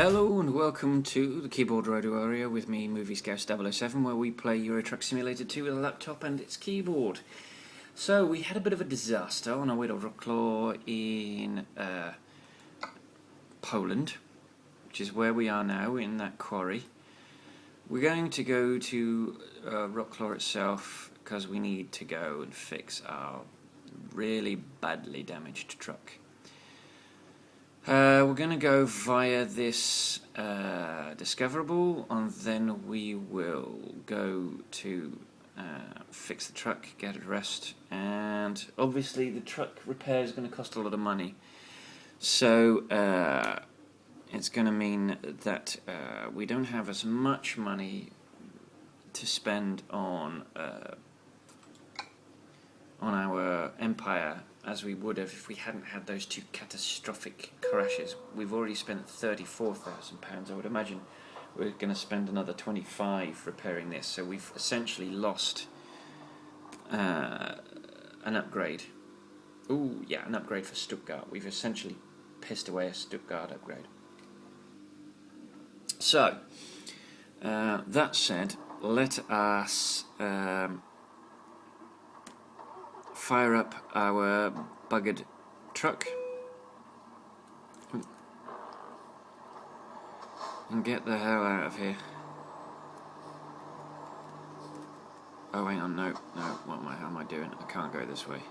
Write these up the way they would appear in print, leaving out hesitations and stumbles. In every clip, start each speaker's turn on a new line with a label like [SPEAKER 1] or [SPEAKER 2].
[SPEAKER 1] Hello and welcome to the Keyboard Radio area with me, Movie Scout 007, where we play Euro Truck Simulator 2 with a laptop and its keyboard. So we had a bit of a disaster on our way to Wrocław in Poland, which is where we are now, in that quarry. We're going to go to Wrocław itself because we need to go and fix our really badly damaged truck. We're going to go via this discoverable, and then we will go to fix the truck, get it rest, and obviously the truck repair is going to cost a lot of money. So it's going to mean that we don't have as much money to spend on our empire as we would have if we hadn't had those two catastrophic crashes. We've already spent £34,000. I would imagine we're going to spend another 25 repairing this. So we've essentially lost an upgrade. Ooh, yeah, an upgrade for Stuttgart. We've essentially pissed away a Stuttgart upgrade. So, that said, let us fire up our buggered truck and get the hell out of here. Oh, hang on, no, how am I doing? I can't go this way.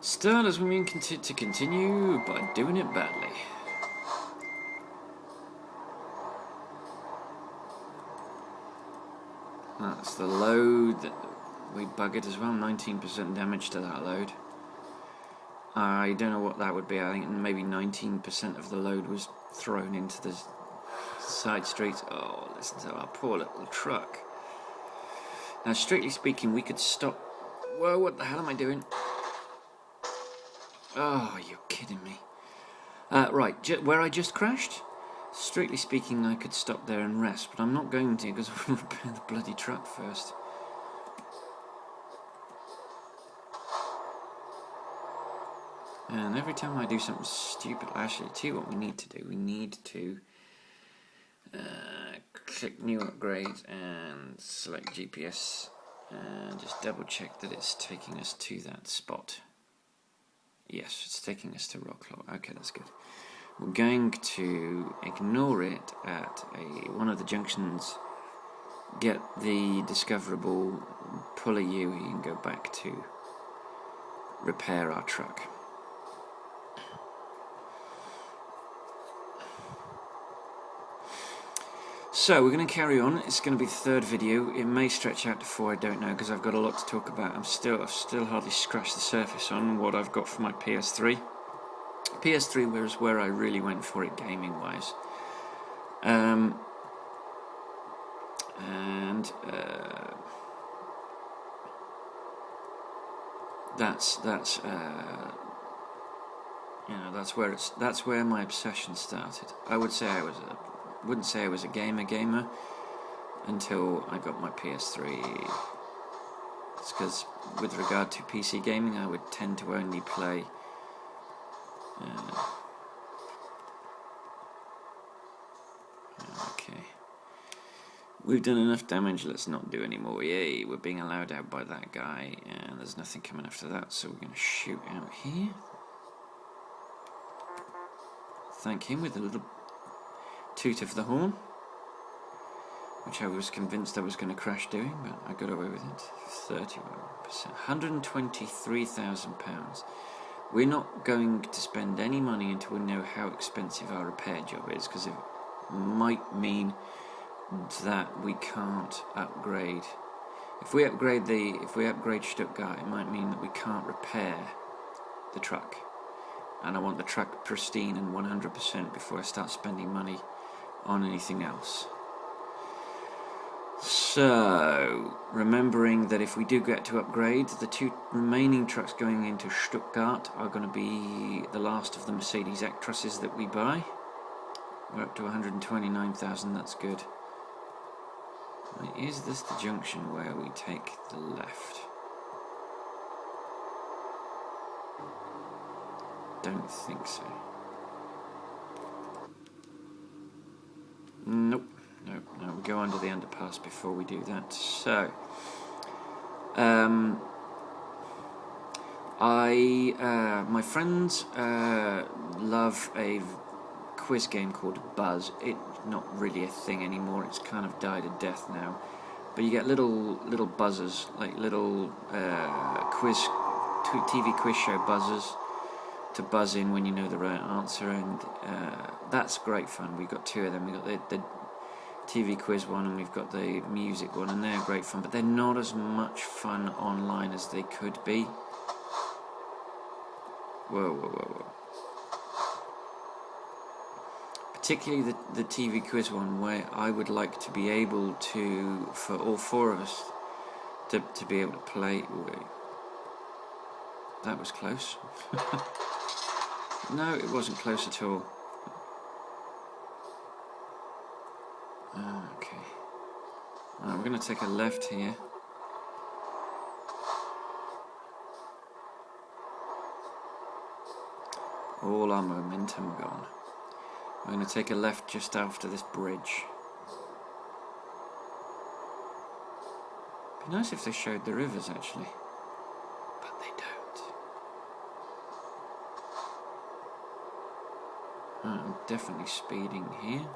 [SPEAKER 1] Still doesn't mean to continue, but I'm doing it badly. That's the load that we buggered as well, 19% damage to that load. I don't know what that would be. I think maybe 19% of the load was thrown into the side streets. Oh, listen to our poor little truck. Now, strictly speaking, we could stop... Whoa, what the hell am I doing? Oh, you're kidding me. Right, where I just crashed? Strictly speaking, I could stop there and rest, but I'm not going to because I want to repair the bloody truck first. And every time I do something stupid, actually, tell you what we need to do. We need to click New Upgrade and select GPS and just double check that it's taking us to that spot. Yes, it's taking us to Wrocław. Okay, that's good. We're going to ignore it at one of the junctions, get the discoverable, pull a U, and go back to repair our truck. So we're going to carry on. It's going to be the third video. It may stretch out to 4, I don't know, because I've got a lot to talk about. I've still hardly scratched the surface on what I've got for my PS3. PS3 was where I really went for it gaming-wise. That's where my obsession started. I wouldn't say I was a gamer until I got my PS3. It's because with regard to PC gaming, I would tend to only play okay. We've done enough damage, let's not do any more. Yay, we're being allowed out by that guy, and there's nothing coming after that, so we're going to shoot out here. Thank him with a little toot of the horn, which I was convinced I was going to crash doing, but I got away with it. 31%. £123,000. We're not going to spend any money until we know how expensive our repair job is, because it might mean that we can't upgrade. If we upgrade Stuttgart, it might mean that we can't repair the truck. And I want the truck pristine and 100% before I start spending money on anything else. So, remembering that if we do get to upgrade, the 2 remaining trucks going into Stuttgart are going to be the last of the Mercedes Actresses that we buy. We're up to 129,000, that's good. Is this the junction where we take the left? Don't think so. Nope. No, we go under the underpass before we do that. So, my friends love a quiz game called Buzz. It's not really a thing anymore. It's kind of died a death now. But you get little buzzers, like little TV quiz show buzzers to buzz in when you know the right answer, and that's great fun. We've got two of them. We've got the TV quiz one and we've got the music one, and they're great fun, but they're not as much fun online as they could be. Whoa. Particularly the TV quiz one, where I would like to be able to, for all four of us, to be able to play. Wait. That was close. No, it wasn't close at all. Okay. Right, we're going to take a left here. All our momentum gone. We're going to take a left just after this bridge. Be nice if they showed the rivers, actually. But they don't. I'm definitely speeding here.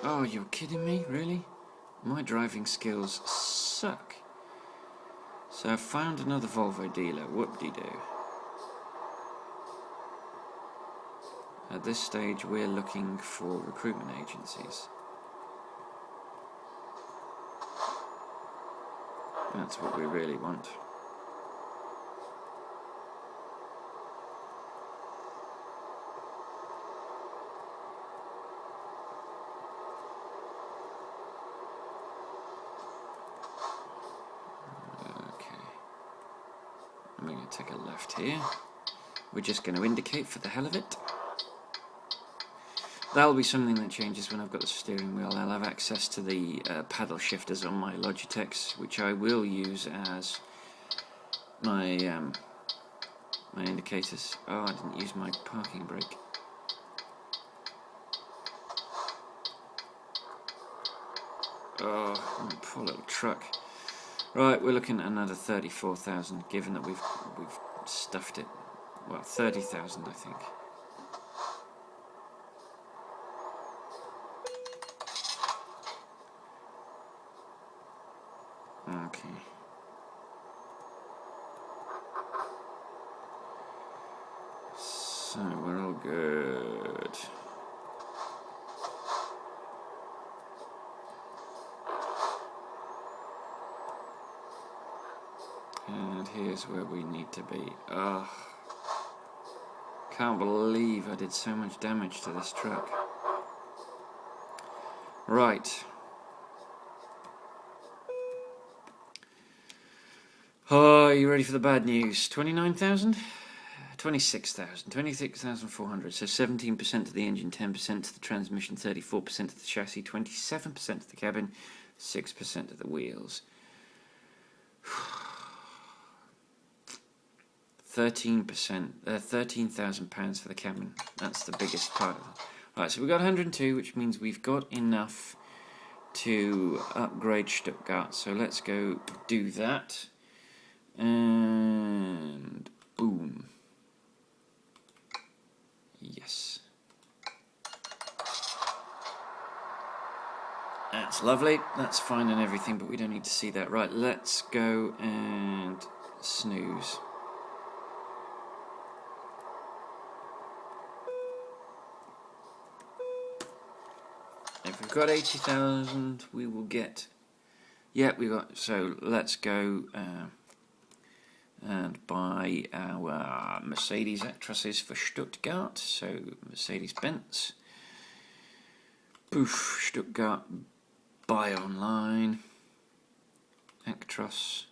[SPEAKER 1] Oh, you're kidding me? Really? My driving skills suck. So I've found another Volvo dealer. Whoop-de-doo. At this stage, we're looking for recruitment agencies. That's what we really want. I'm going to take a left here. We're just going to indicate for the hell of it. That'll be something that changes when I've got the steering wheel. I'll have access to the paddle shifters on my Logitechs, which I will use as my my indicators. Oh, I didn't use my parking brake. Oh, poor little truck. Right, we're looking at another 34,000, given that we've stuffed it. Well, 30,000, I think. Okay. So we're all good. And here's where we need to be. Ugh. Can't believe I did so much damage to this truck. Right. Oh, are you ready for the bad news? 29,000? 26,000. 26,400. So 17% to the engine, 10% to the transmission, 34% to the chassis, 27% to the cabin, 6% to the wheels. 13%, £13,000 for the cabin. That's the biggest part of it. Right, so we've got 102, which means we've got enough to upgrade Stuttgart. So let's go do that. And boom. Yes. That's lovely. That's fine and everything, but we don't need to see that. Right, let's go and snooze. If we've got 80,000, we will get... Yeah, we got... So let's go and buy our Mercedes Actresses for Stuttgart. So Mercedes-Benz. Poof, Stuttgart. Buy online. Actros.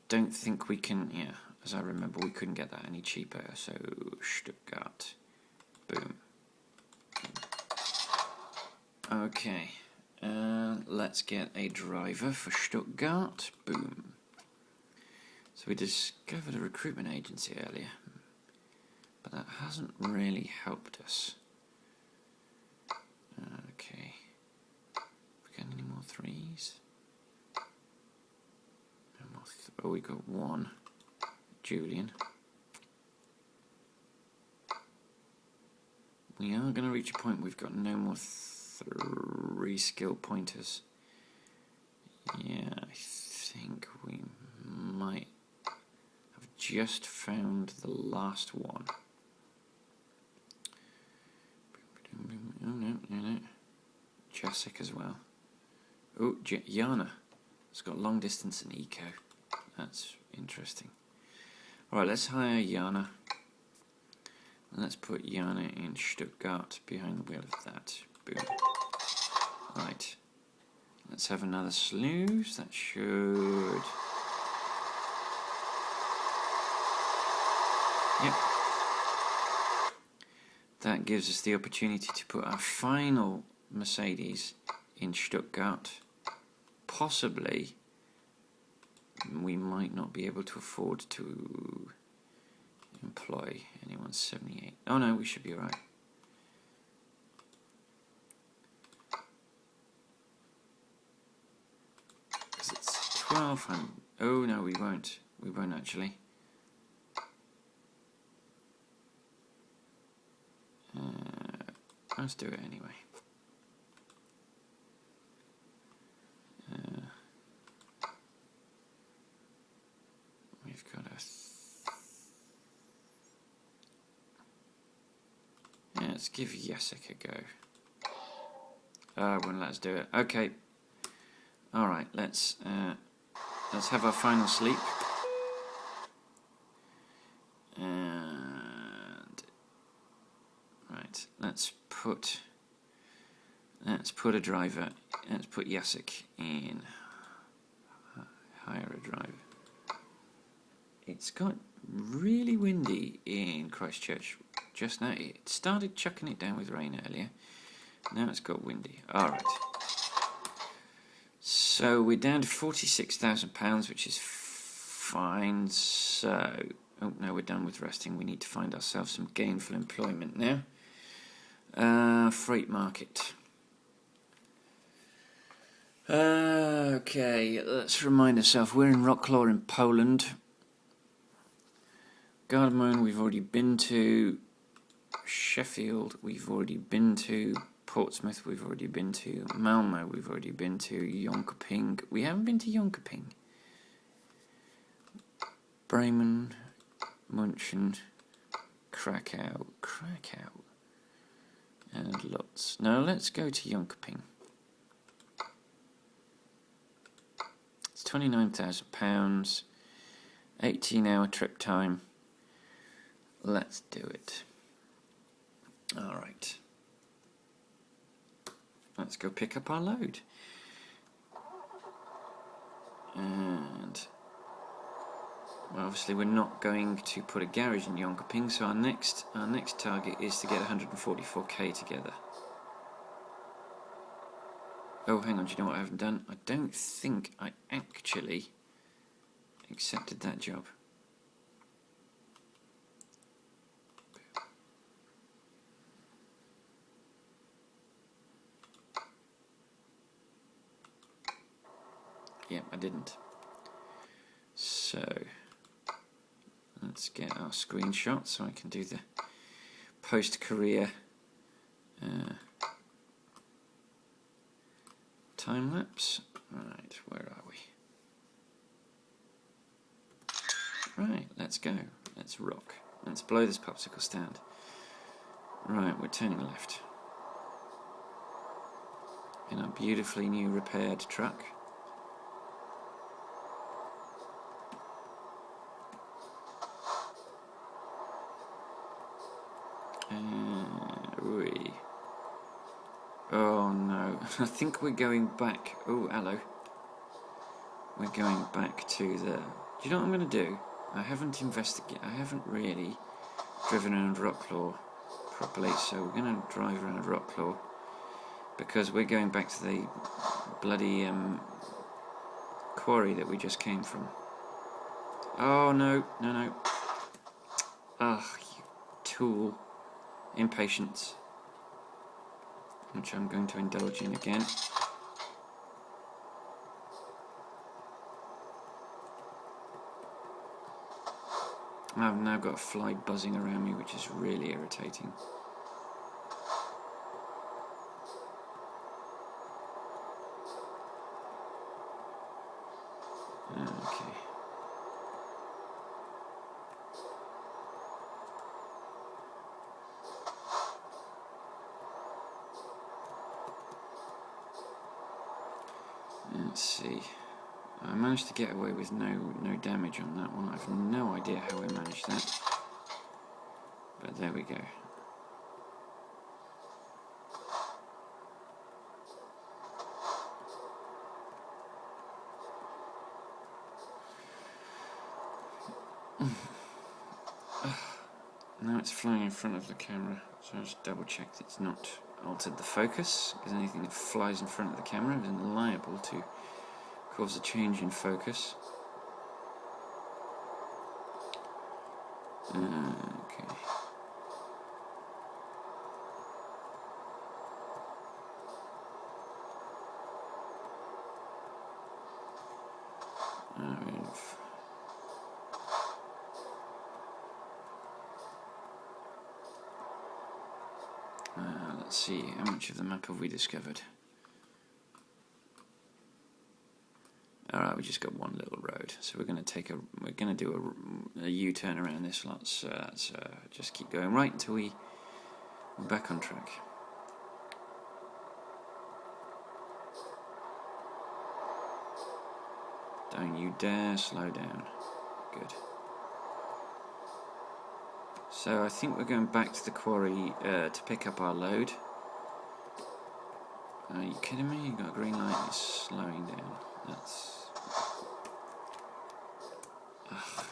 [SPEAKER 1] Don't think we can... Yeah, as I remember, we couldn't get that any cheaper, so Stuttgart. Boom. Okay, let's get a driver for Stuttgart. Boom. So we discovered a recruitment agency earlier, but that hasn't really helped us. Okay. We got any more threes? No more oh, we got one. Julian. We are going to reach a point we've got no more 3 skill pointers. Yeah, I think we might have just found the last one. Oh, no. Jessic as well. Oh, Jana. It's got long distance and eco. That's interesting. Alright, let's hire Jana. Let's put Jana in Stuttgart behind the wheel of that. Boom. Right. Let's have another snooze. That should... Yep. That gives us the opportunity to put our final Mercedes in Stuttgart. Possibly, we might not be able to afford to employ anyone 78. Oh no, we should be alright. Because it's 1200. Oh no, we won't. We won't actually. Let's do it anyway. We've got a... Yeah, let's give Jessica a go. Won't let us do it. Okay. Alright, let's have our final sleep. And... Right, let's put a driver. Let's put Jacek in. Hire a driver. It's got really windy in Christchurch just now. It started chucking it down with rain earlier. Now it's got windy. Alright. So we're down to £46,000, which is fine. So, oh no, we're done with resting. We need to find ourselves some gainful employment now. Freight market. Okay, let's remind ourselves we're in Wrocław in Poland. Gardermoen we've already been to. Sheffield we've already been to. Portsmouth we've already been to. Malmo we've already been to. Jönköping we haven't been to Jönköping. Bremen, München, Krakow, and Lutz. Now let's go to Jönköping. It's £29,000, 18-hour trip time. Let's do it. Alright. Let's go pick up our load. And well, obviously we're not going to put a garage in Jönköping, so our next target is to get 144k together. Oh, hang on, do you know what I haven't done? I don't think I actually accepted that job. Yeah, I didn't. So let's get our screenshot so I can do the post-career time lapse. Right, where are we? Right, let's go. Let's rock. Let's blow this popsicle stand. Right, we're turning left in our beautifully new repaired truck. Oh no, I think we're going back. Oh, hello. We're going back to the... Do you know what I'm going to do? I haven't investigated. I haven't really driven around Wrocław properly, so we're going to drive around Wrocław because we're going back to the bloody quarry that we just came from. Oh no, no, no. Ah, you tool. Impatience. Which I'm going to indulge in again. I've now got a fly buzzing around me, which is really irritating. Okay. Let's see. I managed to get away with no damage on that one. I've no idea how I managed that. But there we go. Now it's flying in front of the camera, so I'll just double check that it's not altered the focus, because anything that flies in front of the camera is liable to cause a change in focus. Okay. Let's see, how much of the map have we discovered? Alright, we just got one little road, so we're going to do a U-turn around this lot, so let's just keep going right until we're back on track. Don't you dare slow down. Good. So I think we're going back to the quarry to pick up our load. Are you kidding me? You've got a green light, it's slowing down. That's... Ugh.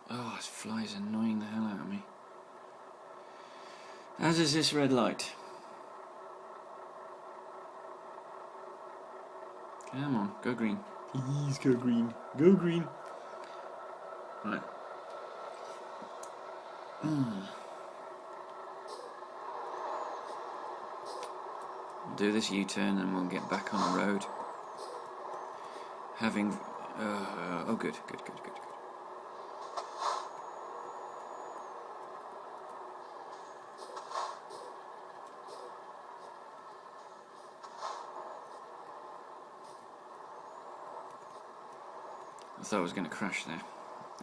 [SPEAKER 1] Oh, this fly's annoying the hell out of me. As is this red light. Come on, go green. Please go green. Go green. Right. We'll do this U-turn and we'll get back on the road. Having... oh, good. I thought I was going to crash there.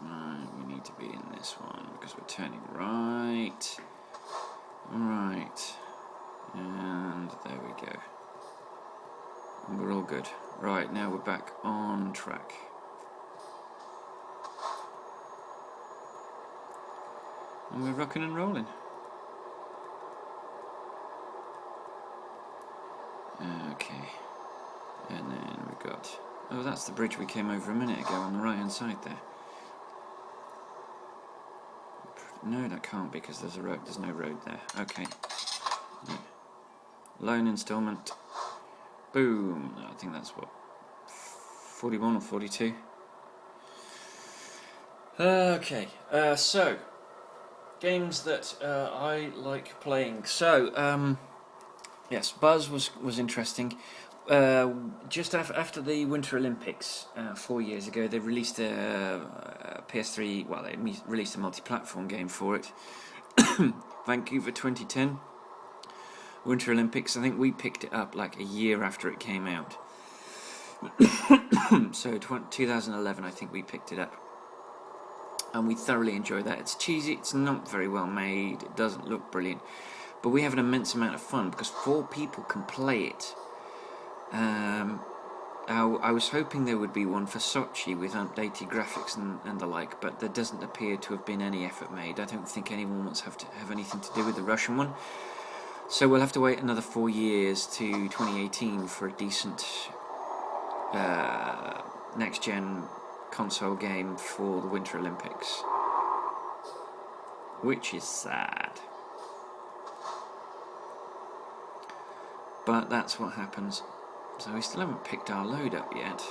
[SPEAKER 1] Right, we need to be in this one because we're turning right. Alright. And there we go. And we're all good. Right, now we're back on track. And we're rocking and rolling. Okay. And then we've got... Oh, that's the bridge we came over a minute ago on the right hand side there. No, that can't be because there's a road. There's no road there. Okay. Yeah. Loan instalment. Boom. I think that's what, 41 or 42. Okay. So games that I like playing. So yes, Buzz was interesting. Just after the Winter Olympics 4 years ago, they released a PS3. Well, they released a multi-platform game for it. Vancouver 2010 Winter Olympics. I think we picked it up like a year after it came out. So 2011, I think we picked it up, and we thoroughly enjoyed that. It's cheesy. It's not very well made. It doesn't look brilliant, but we have an immense amount of fun because 4 people can play it. I was hoping there would be one for Sochi with updated graphics and the like, but there doesn't appear to have been any effort made. I don't think anyone wants to have anything to do with the Russian one. So we'll have to wait another 4 years to 2018 for a decent next-gen console game for the Winter Olympics, which is sad. But that's what happens. So we still haven't picked our load up yet.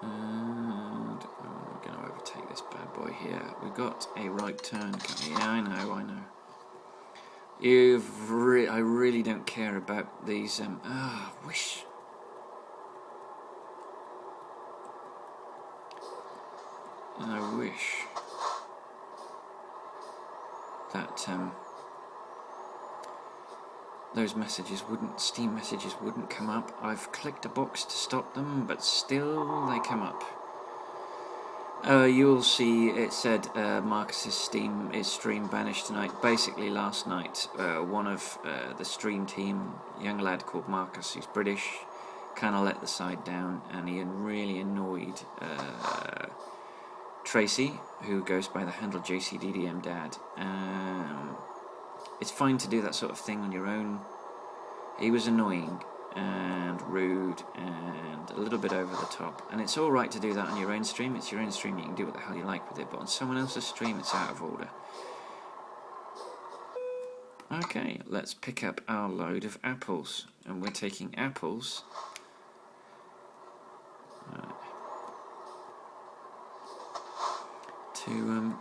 [SPEAKER 1] And we're going to overtake this bad boy here. We've got a right turn coming. Yeah, I know. I really don't care about these. Wish. I wish that those messages wouldn't, Steam messages wouldn't come up. I've clicked a box to stop them, but still they come up. You'll see it said Marcus's stream banished tonight. Basically last night one of the stream team, a young lad called Marcus, who's British, kind of let the side down, and he really annoyed Tracy, who goes by the handle JCDDM Dad. It's fine to do that sort of thing on your own. He was annoying and rude and a little bit over the top, and it's alright to do that on your own stream. It's your own stream, you can do what the hell you like with it, but on someone else's stream it's out of order. Okay, let's pick up our load of apples, and we're taking apples to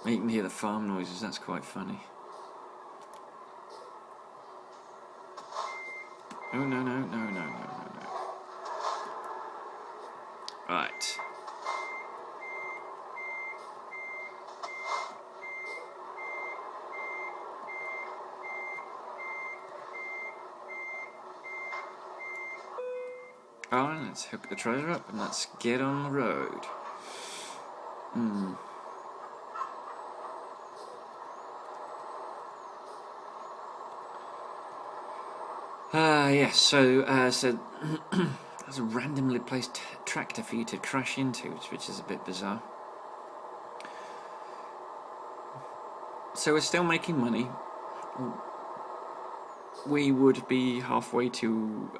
[SPEAKER 1] you can hear the farm noises, that's quite funny. Oh, no. Right. Alright, let's hook the trailer up and let's get on the road. Yes, so there's a randomly placed tractor for you to crash into, which is a bit bizarre. So we're still making money. We would be halfway to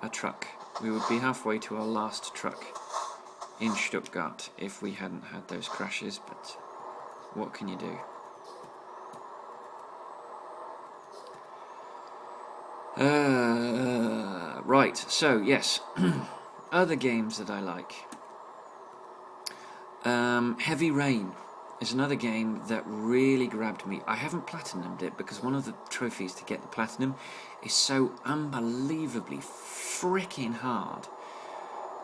[SPEAKER 1] a truck. We would be halfway to our last truck in Stuttgart if we hadn't had those crashes, but what can you do? Right, so yes, other games that I like. Heavy Rain is another game that really grabbed me. I haven't platinumed it because one of the trophies to get the platinum is so unbelievably freaking hard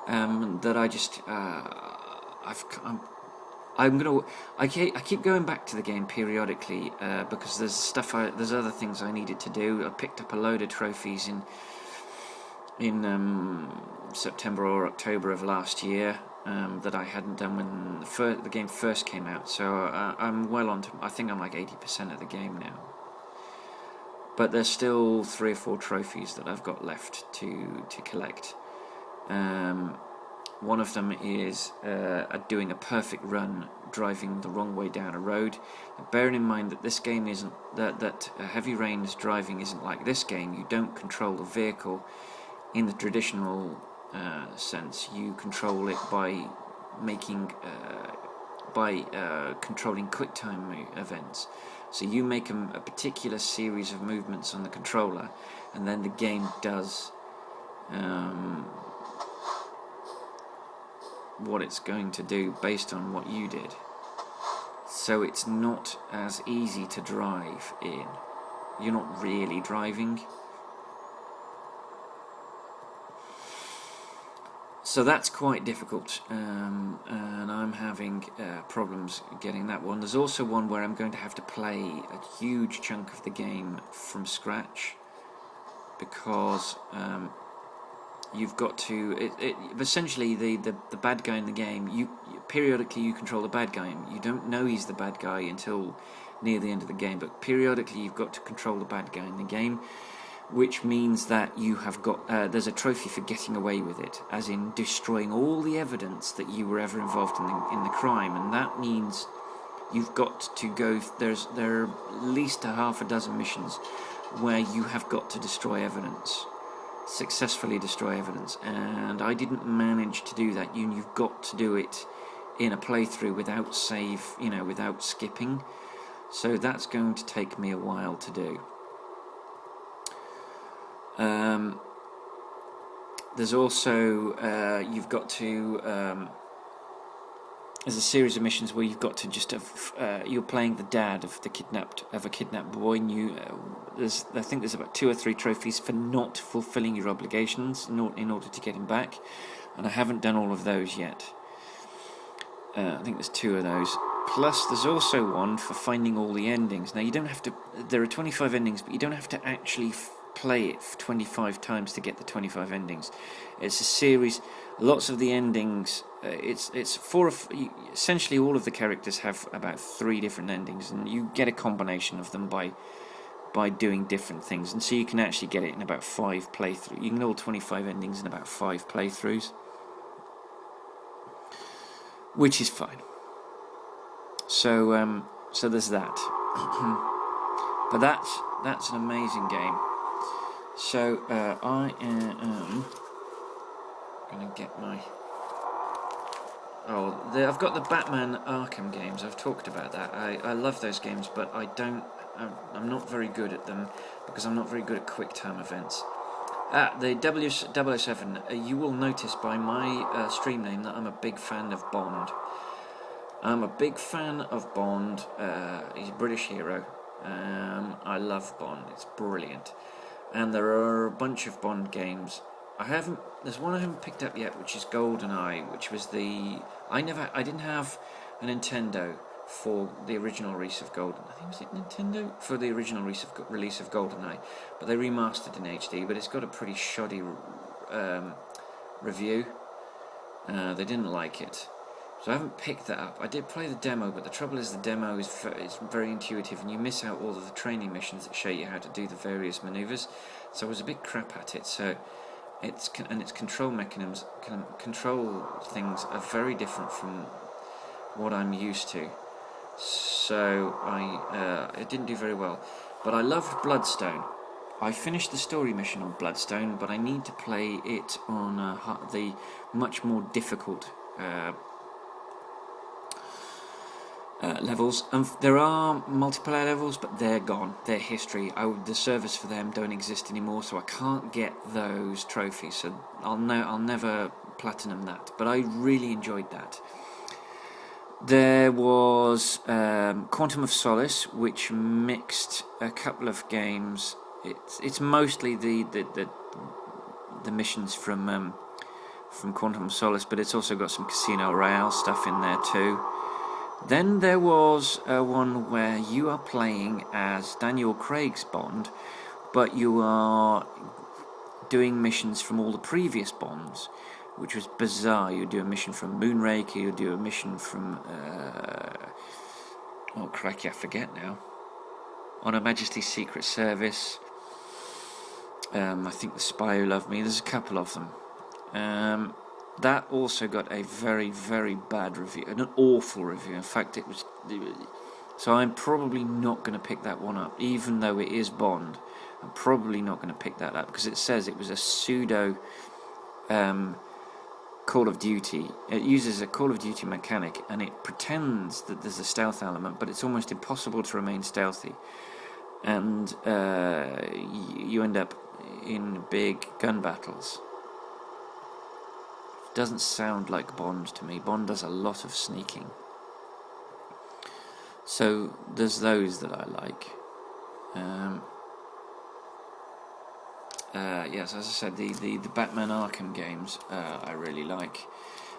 [SPEAKER 1] that I just I keep going back to the game periodically because there's other things I needed to do. I picked up a load of trophies in September or October of last year that I hadn't done when the game first came out. So I'm well on to. I think I'm like 80% of the game now. But there's still 3 or 4 trophies that I've got left to collect. One of them is doing a perfect run, driving the wrong way down a road. Bearing in mind that this game isn't that Heavy Rain's driving isn't like this game. You don't control the vehicle in the traditional sense. You control it by controlling QuickTime events. So you make a particular series of movements on the controller, and then the game does what it's going to do based on what you did. So it's not as easy to drive in. You're not really driving. So that's quite difficult, and I'm having problems getting that one. There's also one where I'm going to have to play a huge chunk of the game from scratch, because you've got to essentially the bad guy in the game, you periodically you control the bad guy, and you don't know he's the bad guy until near the end of the game, but periodically you've got to control the bad guy in the game, which means that you have got there's a trophy for getting away with it, as in destroying all the evidence that you were ever involved in the crime, and that means you've got to go. There are at least a half a dozen missions where you have got to destroy evidence, successfully destroy evidence, and I didn't manage to do that. You've got to do it in a playthrough without save, without skipping. So that's going to take me a while to do. There's also you've got to. There's a series of missions where you've got to just you're playing the dad of a kidnapped boy, and I think there's about 2 or 3 trophies for not fulfilling your obligations in order to get him back, and I haven't done all of those yet. I think there's 2 of those. Plus, there's also one for finding all the endings. Now, you don't have to. There are 25 endings, but you don't have to actually play it 25 times to get the 25 endings. It's a series. Lots of the endings. It's for essentially all of the characters have about 3 different endings, and you get a combination of them by doing different things. And so you can actually get it in about 5 playthroughs. You can get all 25 endings in about 5 playthroughs, which is fine. So there's that. But that's an amazing game. So I am going to get my. I've got the Batman Arkham games. I've talked about that. I love those games, but I'm not very good at them because I'm not very good at quick time events. The 007. You will notice by my stream name that I'm a big fan of Bond. I'm a big fan of Bond. He's a British hero. I love Bond. It's brilliant. And there are a bunch of Bond games. There's one I haven't picked up yet, which is GoldenEye, which was I didn't have a Nintendo for the original release of GoldenEye. I think was it Nintendo for the original release of GoldenEye, but they remastered in HD. But it's got a pretty shoddy review. They didn't like it. So I haven't picked that up. I did play the demo, but the trouble is the demo is very intuitive, and you miss out all of the training missions that show you how to do the various maneuvers. So I was a bit crap at it. So its control mechanisms, control things are very different from what I'm used to. So I didn't do very well. But I loved Bloodstone. I finished the story mission on Bloodstone, but I need to play it on the much more difficult levels. There are multiplayer levels, but they're gone. They're history. The servers for them don't exist anymore, so I can't get those trophies. So I'll never platinum that. But I really enjoyed that. There was Quantum of Solace, which mixed a couple of games. It's mostly the missions from Quantum of Solace, but it's also got some Casino Royale stuff in there too. Then there was one where you are playing as Daniel Craig's Bond, but you are doing missions from all the previous Bonds, which was bizarre. You do a mission from Moonraker, you do a mission from oh crikey, I forget now. On Her Majesty's Secret Service. I think The Spy Who Loved Me. There's a couple of them. That also got a very, very bad review, an awful review. In fact, it was. So I'm probably not going to pick that one up, even though it is Bond. I'm probably not going to pick that up because it says it was a pseudo Call of Duty. It uses a Call of Duty mechanic, and it pretends that there's a stealth element, but it's almost impossible to remain stealthy, and you end up in big gun battles. Doesn't sound like Bond to me. Bond does a lot of sneaking. So there's those that I like. Yes, as I said, the Batman Arkham games I really like.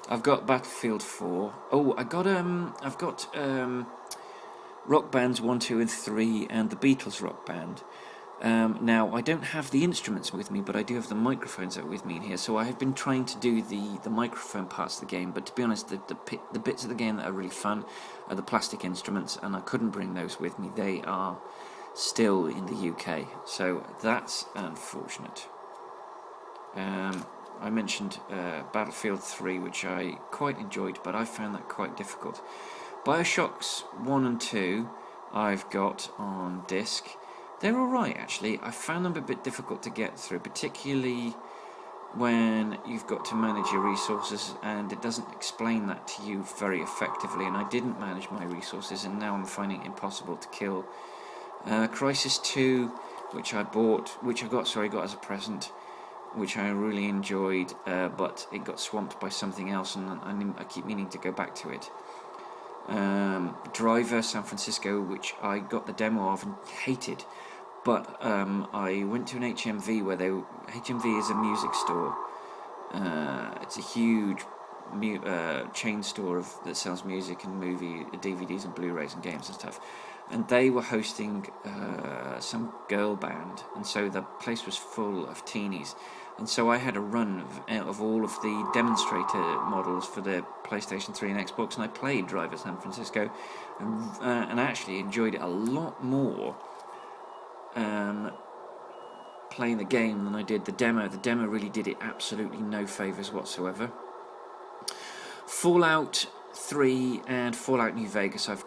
[SPEAKER 1] I've got Battlefield 4. Oh, I've got Rock Bands 1, 2 and 3 and the Beatles Rock Band. Now, I don't have the instruments with me, but I do have the microphones that are with me in here, so I have been trying to do the microphone parts of the game, but to be honest, the bits of the game that are really fun are the plastic instruments, and I couldn't bring those with me. They are still in the UK, so that's unfortunate. I mentioned Battlefield 3, which I quite enjoyed, but I found that quite difficult. Bioshocks 1 and 2 I've got on disc. They're alright actually. I found them a bit difficult to get through, particularly when you've got to manage your resources and it doesn't explain that to you very effectively, and I didn't manage my resources and now I'm finding it impossible to kill. Crisis 2, which I got as a present, which I really enjoyed, but it got swamped by something else and I keep meaning to go back to it. Driver San Francisco, which I got the demo of and hated, but I went to an HMV HMV is a music store. It's a huge chain store that sells music and movie DVDs and Blu-rays and games and stuff, and they were hosting some girl band, and so the place was full of teenies. And so I had a run out of all of the demonstrator models for the PlayStation 3 and Xbox, and I played Driver San Francisco, and actually enjoyed it a lot more playing the game than I did the demo. The demo really did it absolutely no favours whatsoever. Fallout 3 and Fallout New Vegas I've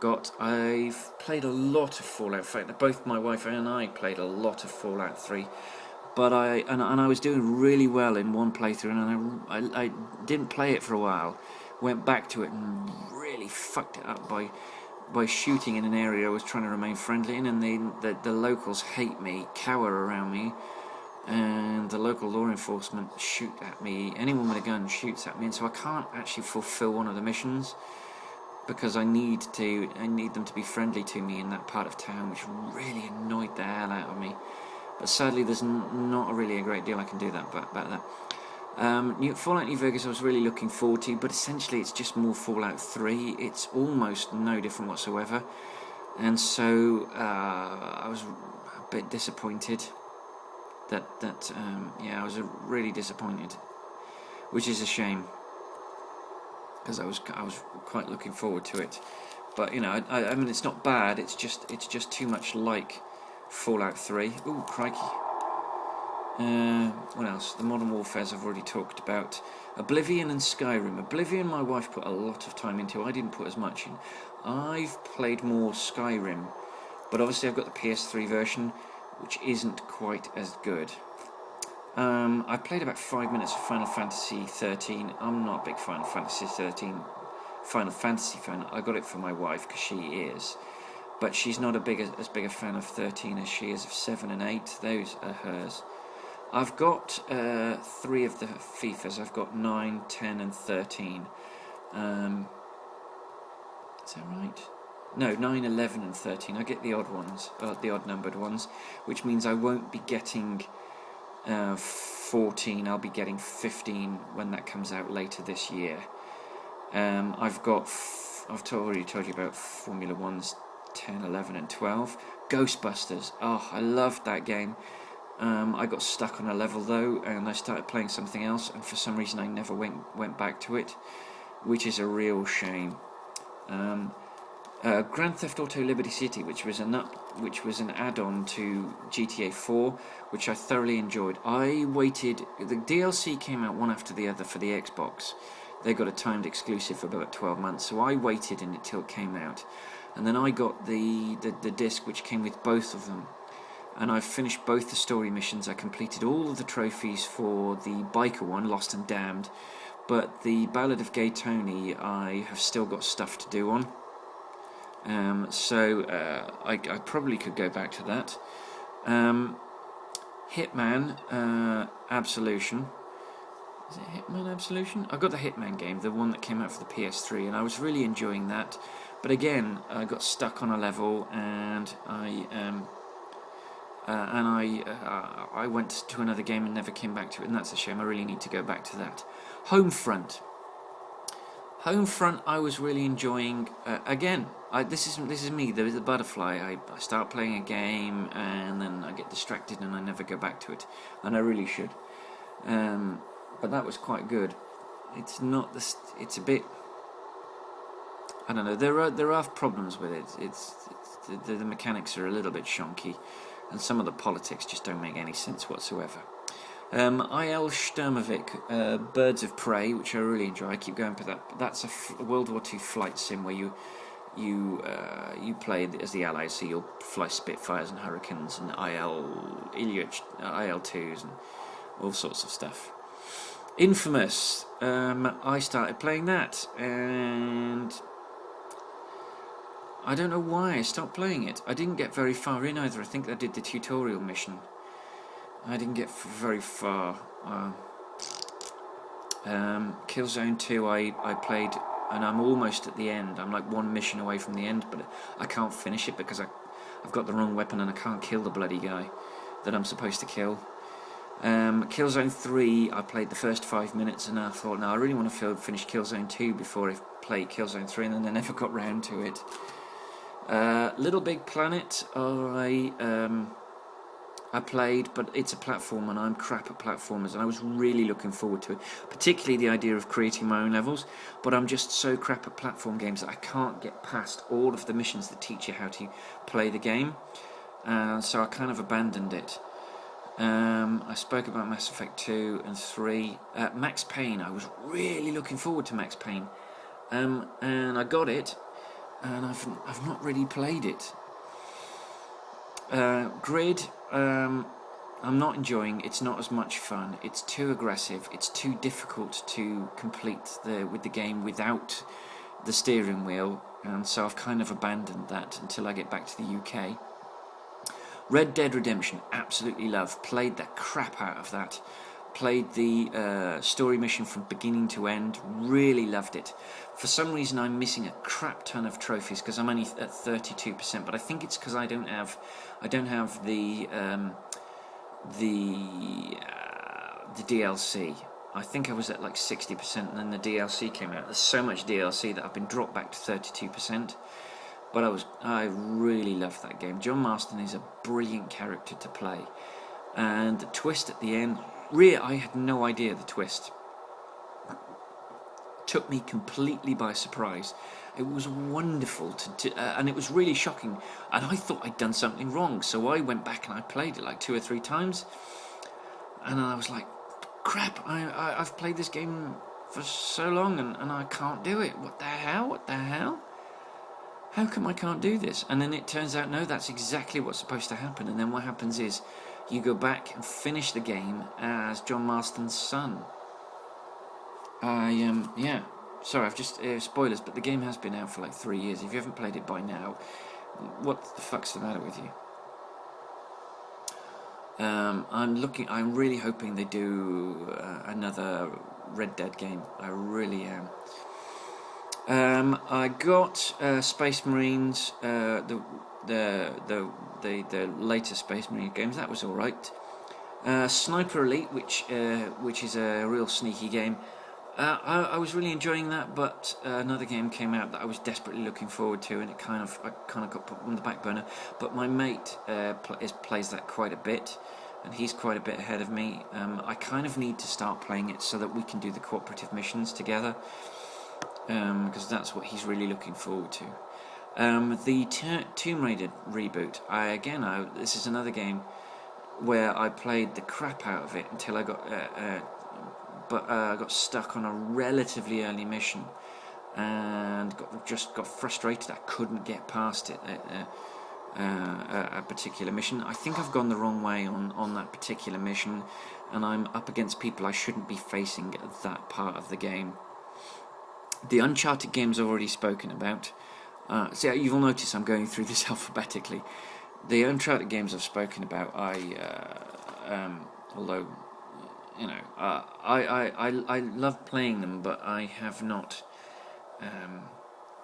[SPEAKER 1] played a lot of Fallout. In fact, both my wife and I played a lot of Fallout 3. But I was doing really well in one playthrough, and I didn't play it for a while. Went back to it and really fucked it up by shooting in an area I was trying to remain friendly in, and the locals hate me, cower around me, and the local law enforcement shoot at me. Anyone with a gun shoots at me, and so I can't actually fulfill one of the missions because I need them to be friendly to me in that part of town, which really annoyed the hell out of me. But sadly, there's not really a great deal I can do about that. Fallout New Vegas I was really looking forward to, but essentially it's just more Fallout 3. It's almost no different whatsoever, and so I was a bit disappointed. I was really disappointed, which is a shame because I was quite looking forward to it. But I mean, it's not bad. It's just too much like Fallout 3. Ooh, crikey. What else? The Modern Warfares I've already talked about. Oblivion and Skyrim. Oblivion my wife put a lot of time into. I didn't put as much in. I've played more Skyrim, but obviously I've got the PS3 version, which isn't quite as good. I played about 5 minutes of Final Fantasy 13. I'm not a big Final Fantasy 13 Final Fantasy fan. I got it for my wife because she is. But she's not as big a fan of 13 as she is of 7 and 8. Those are hers. I've got 3 of the FIFAs. I've got 9, 10 and 13. Is that right? No, 9, 11 and 13. I get the odd ones, the odd numbered ones, which means I won't be getting 14. I'll be getting 15 when that comes out later this year. I've already told you about Formula 1's 10, 11 and 12. Ghostbusters. Oh, I loved that game. I got stuck on a level though, and I started playing something else, and for some reason I never went back to it, which is a real shame. Grand Theft Auto Liberty City, which was an add-on to GTA 4, which I thoroughly enjoyed. I waited. The DLC came out one after the other for the Xbox. They got a timed exclusive for about 12 months, so I waited until it came out. And then I got the disc which came with both of them, and I've finished both the story missions. I completed all of the trophies for the biker one, Lost and Damned, but the Ballad of Gay Tony I have still got stuff to do on. I probably could go back to that. Hitman Absolution. Is it Hitman Absolution? I got the Hitman game, the one that came out for the PS3, and I was really enjoying that. But again, I got stuck on a level, and I went to another game and never came back to it, and that's a shame. I really need to go back to that. Homefront, I was really enjoying. Again, this is me. There is a butterfly. I start playing a game and then I get distracted and I never go back to it, and I really should. But that was quite good. It's not this. It's a bit. I don't know. There are problems with it. the mechanics are a little bit shonky, and some of the politics just don't make any sense whatsoever. IL Sturmovik, Birds of Prey, which I really enjoy. I keep going for that. That's a World War II flight sim where you play as the Allies, so you'll fly Spitfires and Hurricanes and IL-2s and all sorts of stuff. Infamous, I started playing that, and I don't know why I stopped playing it. I didn't get very far in either. I think I did the tutorial mission. I didn't get very far. Killzone 2 I played, and I'm almost at the end. I'm like one mission away from the end, but I can't finish it because I've got the wrong weapon and I can't kill the bloody guy that I'm supposed to kill. Killzone 3, I played the first 5 minutes and I thought, no, I really want to finish Killzone 2 before I play Killzone 3, and then I never got round to it. Little Big Planet, I played, but it's a platform and I'm crap at platformers, and I was really looking forward to it, particularly the idea of creating my own levels, but I'm just so crap at platform games that I can't get past all of the missions that teach you how to play the game, so I kind of abandoned it. I spoke about Mass Effect 2 and 3. Max Payne, I was really looking forward to Max Payne, and I got it, and I've not really played it. Grid, I'm not enjoying. It's not as much fun. It's too aggressive. It's too difficult to complete with the game without the steering wheel, and so I've kind of abandoned that until I get back to the UK. Red Dead Redemption, absolutely love. Played the crap out of that. Played the story mission from beginning to end. Really loved it. For some reason, I'm missing a crap ton of trophies because I'm only at 32%. But I think it's because I don't have the DLC. I think I was at like 60%, and then the DLC came out. There's so much DLC that I've been dropped back to 32%. But I really love that game. John Marston is a brilliant character to play, and the twist at the end. Really, I had no idea the twist. Took me completely by surprise. It was wonderful and it was really shocking. And I thought I'd done something wrong, so I went back and I played it like 2 or 3 times. And I was like, crap! I've played this game for so long and I can't do it. What the hell? What the hell? How come I can't do this? And then it turns out, no, that's exactly what's supposed to happen. And then what happens is you go back and finish the game as John Marston's son. Yeah, sorry, I've just spoilers, but the game has been out for like 3 years. If you haven't played it by now, what the fuck's the matter with you? I'm really hoping they do another Red Dead game. I really am. I got Space Marines, the later Space Marine games. That was all right. Sniper Elite, which is a real sneaky game. I was really enjoying that, but another game came out that I was desperately looking forward to, and I kind of got put on the back burner. But my mate plays that quite a bit, and he's quite a bit ahead of me. I kind of need to start playing it so that we can do the cooperative missions together, because that's what he's really looking forward to. The Tomb Raider reboot. This is another game where I played the crap out of it until I got. I got stuck on a relatively early mission and got frustrated. I couldn't get past it, a particular mission. I think I've gone the wrong way on that particular mission, and I'm up against people I shouldn't be facing at that part of the game. The Uncharted games I've already spoken about. So you'll notice I'm going through this alphabetically. The Uncharted games I've spoken about, although I love playing them, but I have not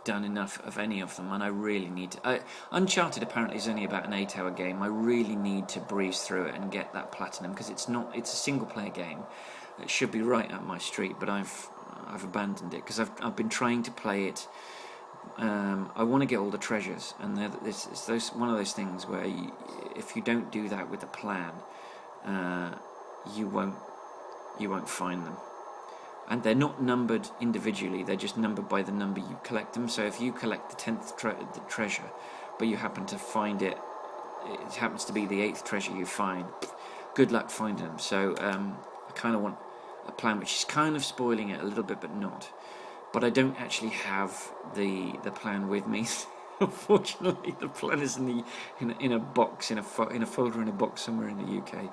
[SPEAKER 1] done enough of any of them, and I really need to. Uncharted apparently is only about an 8-hour game. I really need to breeze through it and get that platinum, because it's a single player game. It should be right up my street, but I've abandoned it because I've been trying to play it. I want to get all the treasures, and it's one of those things where if you don't do that with a plan, you won't find them. And they're not numbered individually, they're just numbered by the number you collect them. So if you collect the 10th treasure but you happen to find it. It happens to be the 8th treasure you find. Good luck finding them. So I kind of want a plan which is kind of spoiling it a little bit, but not. But I don't actually have the plan with me. Unfortunately, the plan is in a box, in a folder in a box somewhere in the UK.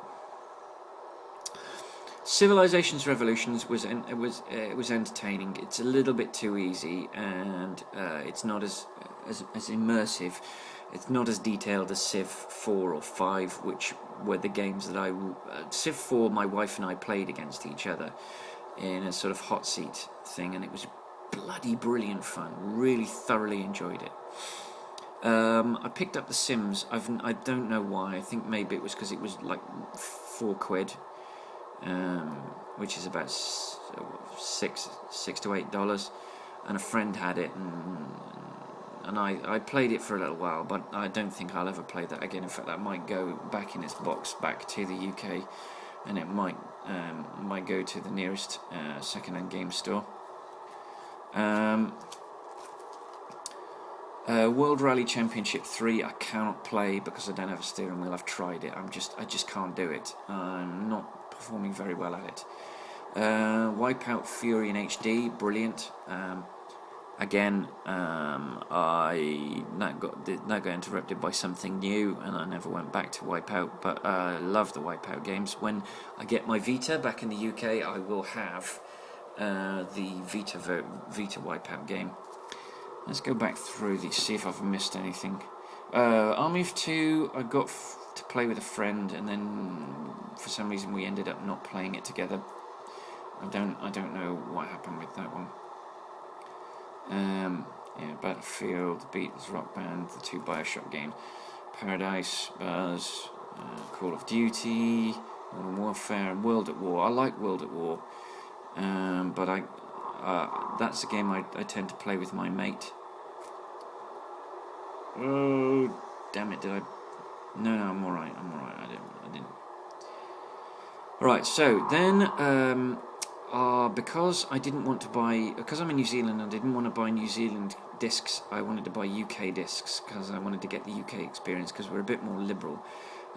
[SPEAKER 1] Civilizations Revolutions was entertaining. It's a little bit too easy, and it's not as immersive. It's not as detailed as Civ 4 or 5, which were the games that Civ 4, my wife and I played against each other in a sort of hot seat thing, and it was bloody brilliant fun. Really thoroughly enjoyed it. I picked up The Sims. I don't know why. I think maybe it was because it was like £4, which is about $6 to $8, and a friend had it, and I played it for a little while, but I don't think I'll ever play that again. In fact, that might go back in its box back to the UK, and it might go to the nearest second-hand game store. World Rally Championship 3 I cannot play because I don't have a steering wheel. I've tried it. I just can't do it. I'm not performing very well at it. Wipeout Fury in HD, brilliant. Again, I now got interrupted by something new, and I never went back to Wipeout. But I love the Wipeout games. When I get my Vita back in the UK, I will have the Vita Wipeout game. Let's go back through these, see if I've missed anything. Army of Two, I got to play with a friend, and then for some reason we ended up not playing it together. I don't know what happened with that one. Yeah, Battlefield, Beatles, Rock Band, the 2 Bioshock games, Paradise, Buzz, Call of Duty, Modern Warfare, and World at War. I like World at War, but that's a game I tend to play with my mate. Oh, damn it! Did I? No, I'm all right. I didn't. All right. So then, because I didn't want to buy, because I'm in New Zealand, I didn't want to buy New Zealand discs. I wanted to buy UK discs because I wanted to get the UK experience, because we're a bit more liberal,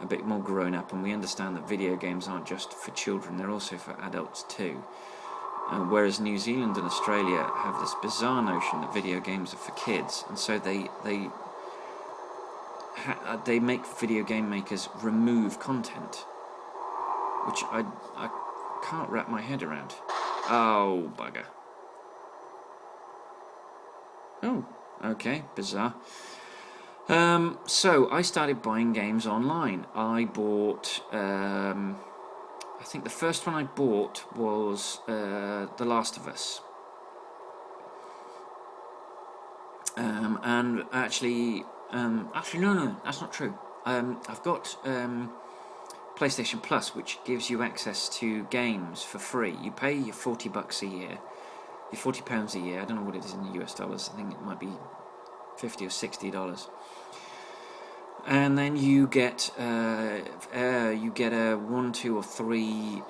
[SPEAKER 1] a bit more grown up, and we understand that video games aren't just for children; they're also for adults too. Whereas New Zealand and Australia have this bizarre notion that video games are for kids, and so they make video game makers remove content, which I can't wrap my head around. Oh, bugger. Oh, okay, bizarre. So I started buying games online. I bought, I think the first one I bought was The Last of Us. And actually, no, that's not true. I've got PlayStation Plus, which gives you access to games for free. You pay your $40 a year, your £40 a year. I don't know what it is in the US dollars. I think it might be $50 or $60. And then you get a 1, 2, or 3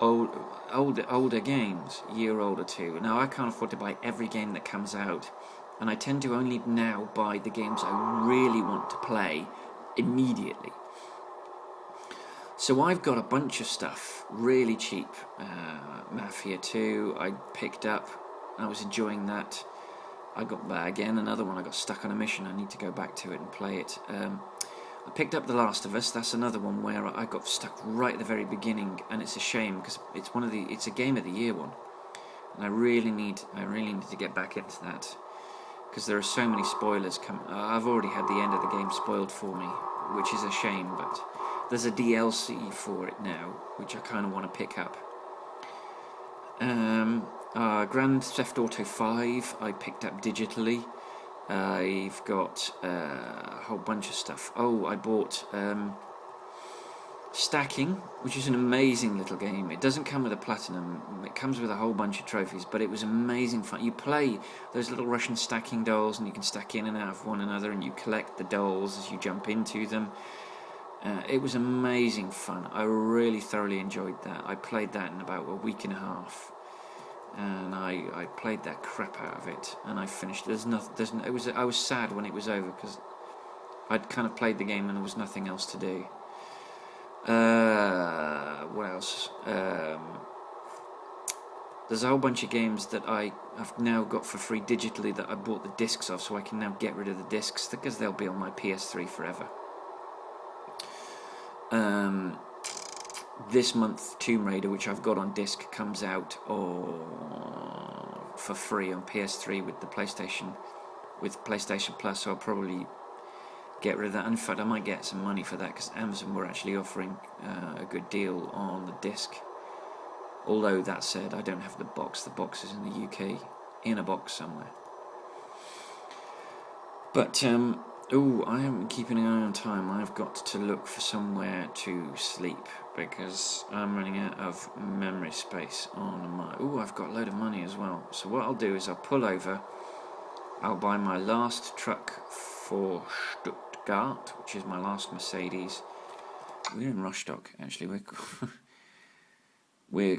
[SPEAKER 1] older games, year old or two. Now I can't afford to buy every game that comes out, and I tend to only now buy the games I really want to play immediately. So I've got a bunch of stuff really cheap. Mafia 2 I picked up. I was enjoying that. I got again another one. I got stuck on a mission. I need to go back to it and play it. I picked up The Last of Us. That's another one where I got stuck right at the very beginning, and it's a shame because it's a Game of the Year one, and I really need to get back into that because there are so many spoilers coming. I've already had the end of the game spoiled for me, which is a shame. But there's a DLC for it now, which I kind of want to pick up. Grand Theft Auto 5 I picked up digitally. I've got a whole bunch of stuff. Oh, I bought Stacking, which is an amazing little game. It doesn't come with a platinum, it comes with a whole bunch of trophies, but it was amazing fun. You play those little Russian stacking dolls, and you can stack in and out of one another, and you collect the dolls as you jump into them. It was amazing fun. I really thoroughly enjoyed that. I played that in about a week and a half. and I played that crap out of it, and I finished. I was sad when it was over because I'd kind of played the game and there was nothing else to do. What else? There's a whole bunch of games that I've now got for free digitally that I bought the discs of, so I can now get rid of the discs because they'll be on my PS3 forever. This month Tomb Raider, which I've got on disc, comes out for free on PS3 with PlayStation Plus, so I'll probably get rid of that. And in fact, I might get some money for that because Amazon were actually offering a good deal on the disc. Although that said, I don't have the box. The box is in the UK, in a box somewhere. But I am keeping an eye on time. I've got to look for somewhere to sleep because I'm running out of memory space on my. I've got a load of money as well. So what I'll do is I'll pull over. I'll buy my last truck for Stuttgart, which is my last Mercedes. We're in Rostock, actually. We're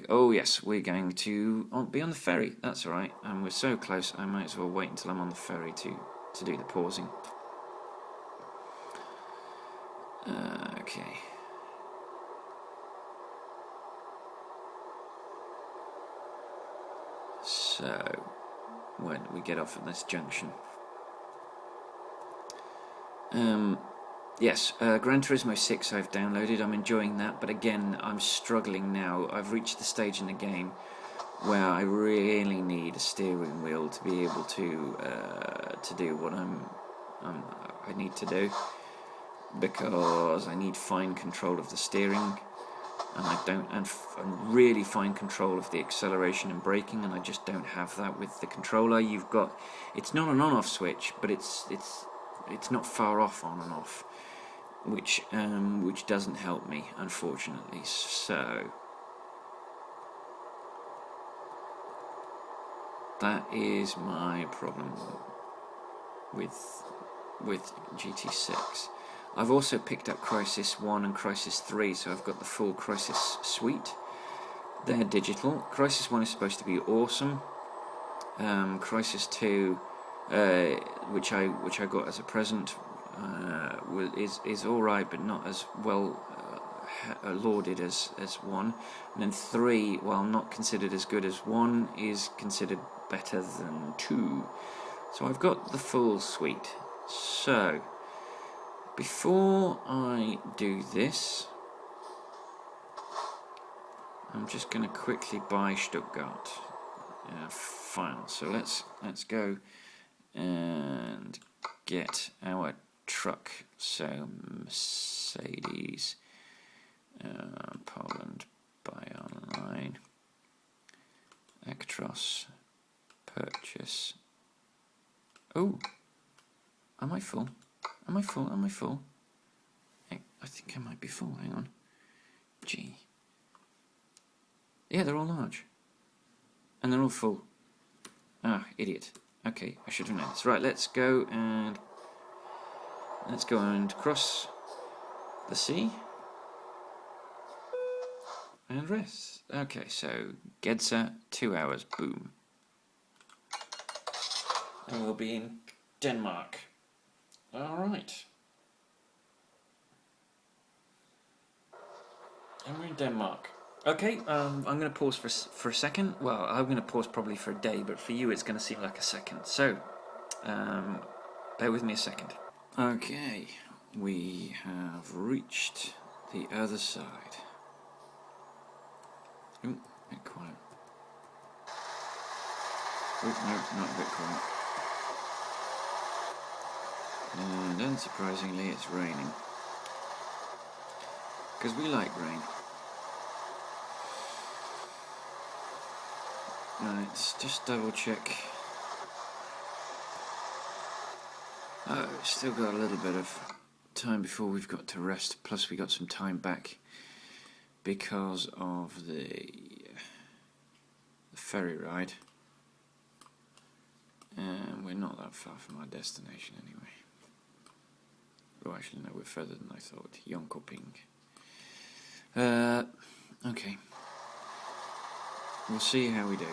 [SPEAKER 1] going to be on the ferry. That's all right, and we're so close. I might as well wait until I'm on the ferry to do the pausing. Okay. So when we get off at this junction. Yes, Gran Turismo 6 I've downloaded. I'm enjoying that, but again, I'm struggling now. I've reached the stage in the game where I really need a steering wheel to be able to do what I need to do, because I need fine control of the steering, and I don't, and really fine control of the acceleration and braking, and I just don't have that with the controller. It's not an on-off switch, but it's not far off on and off, which doesn't help me, unfortunately. So that is my problem with GT6. I've also picked up Crysis 1 and Crysis 3, so I've got the full Crysis suite. They're digital. Crysis 1 is supposed to be awesome. Crysis 2, which I got as a present, is all right, but not as well lauded as 1. And then 3, while not considered as good as 1, is considered better than 2. So I've got the full suite. So before I do this, I'm just going to quickly buy Stuttgart file. So let's go and get our truck. So Mercedes, Poland, buy online, Actros, purchase. Oh, am I full? Am I full? Am I full? I think I might be full. Hang on. Gee. Yeah, they're all large. And they're all full. Ah, idiot. Okay, I should have known this. Right, let's go and cross the sea and rest. Okay, so Gedser, 2 hours. Boom. And we'll be in Denmark. All right. And we're in Denmark. Okay, I'm going to pause for a second. Well, I'm going to pause probably for a day, but for you it's going to seem like a second. So, bear with me a second. Okay, we have reached the other side. Ooh, a bit quiet. Oh, no, not a bit quiet. And unsurprisingly, it's raining. Because we like rain. Let's just double check. Oh, still got a little bit of time before we've got to rest. Plus we got some time back because of the ferry ride. And we're not that far from our destination anyway. Oh, actually no, we're further than I thought. Jönköping. Okay. We'll see how we do.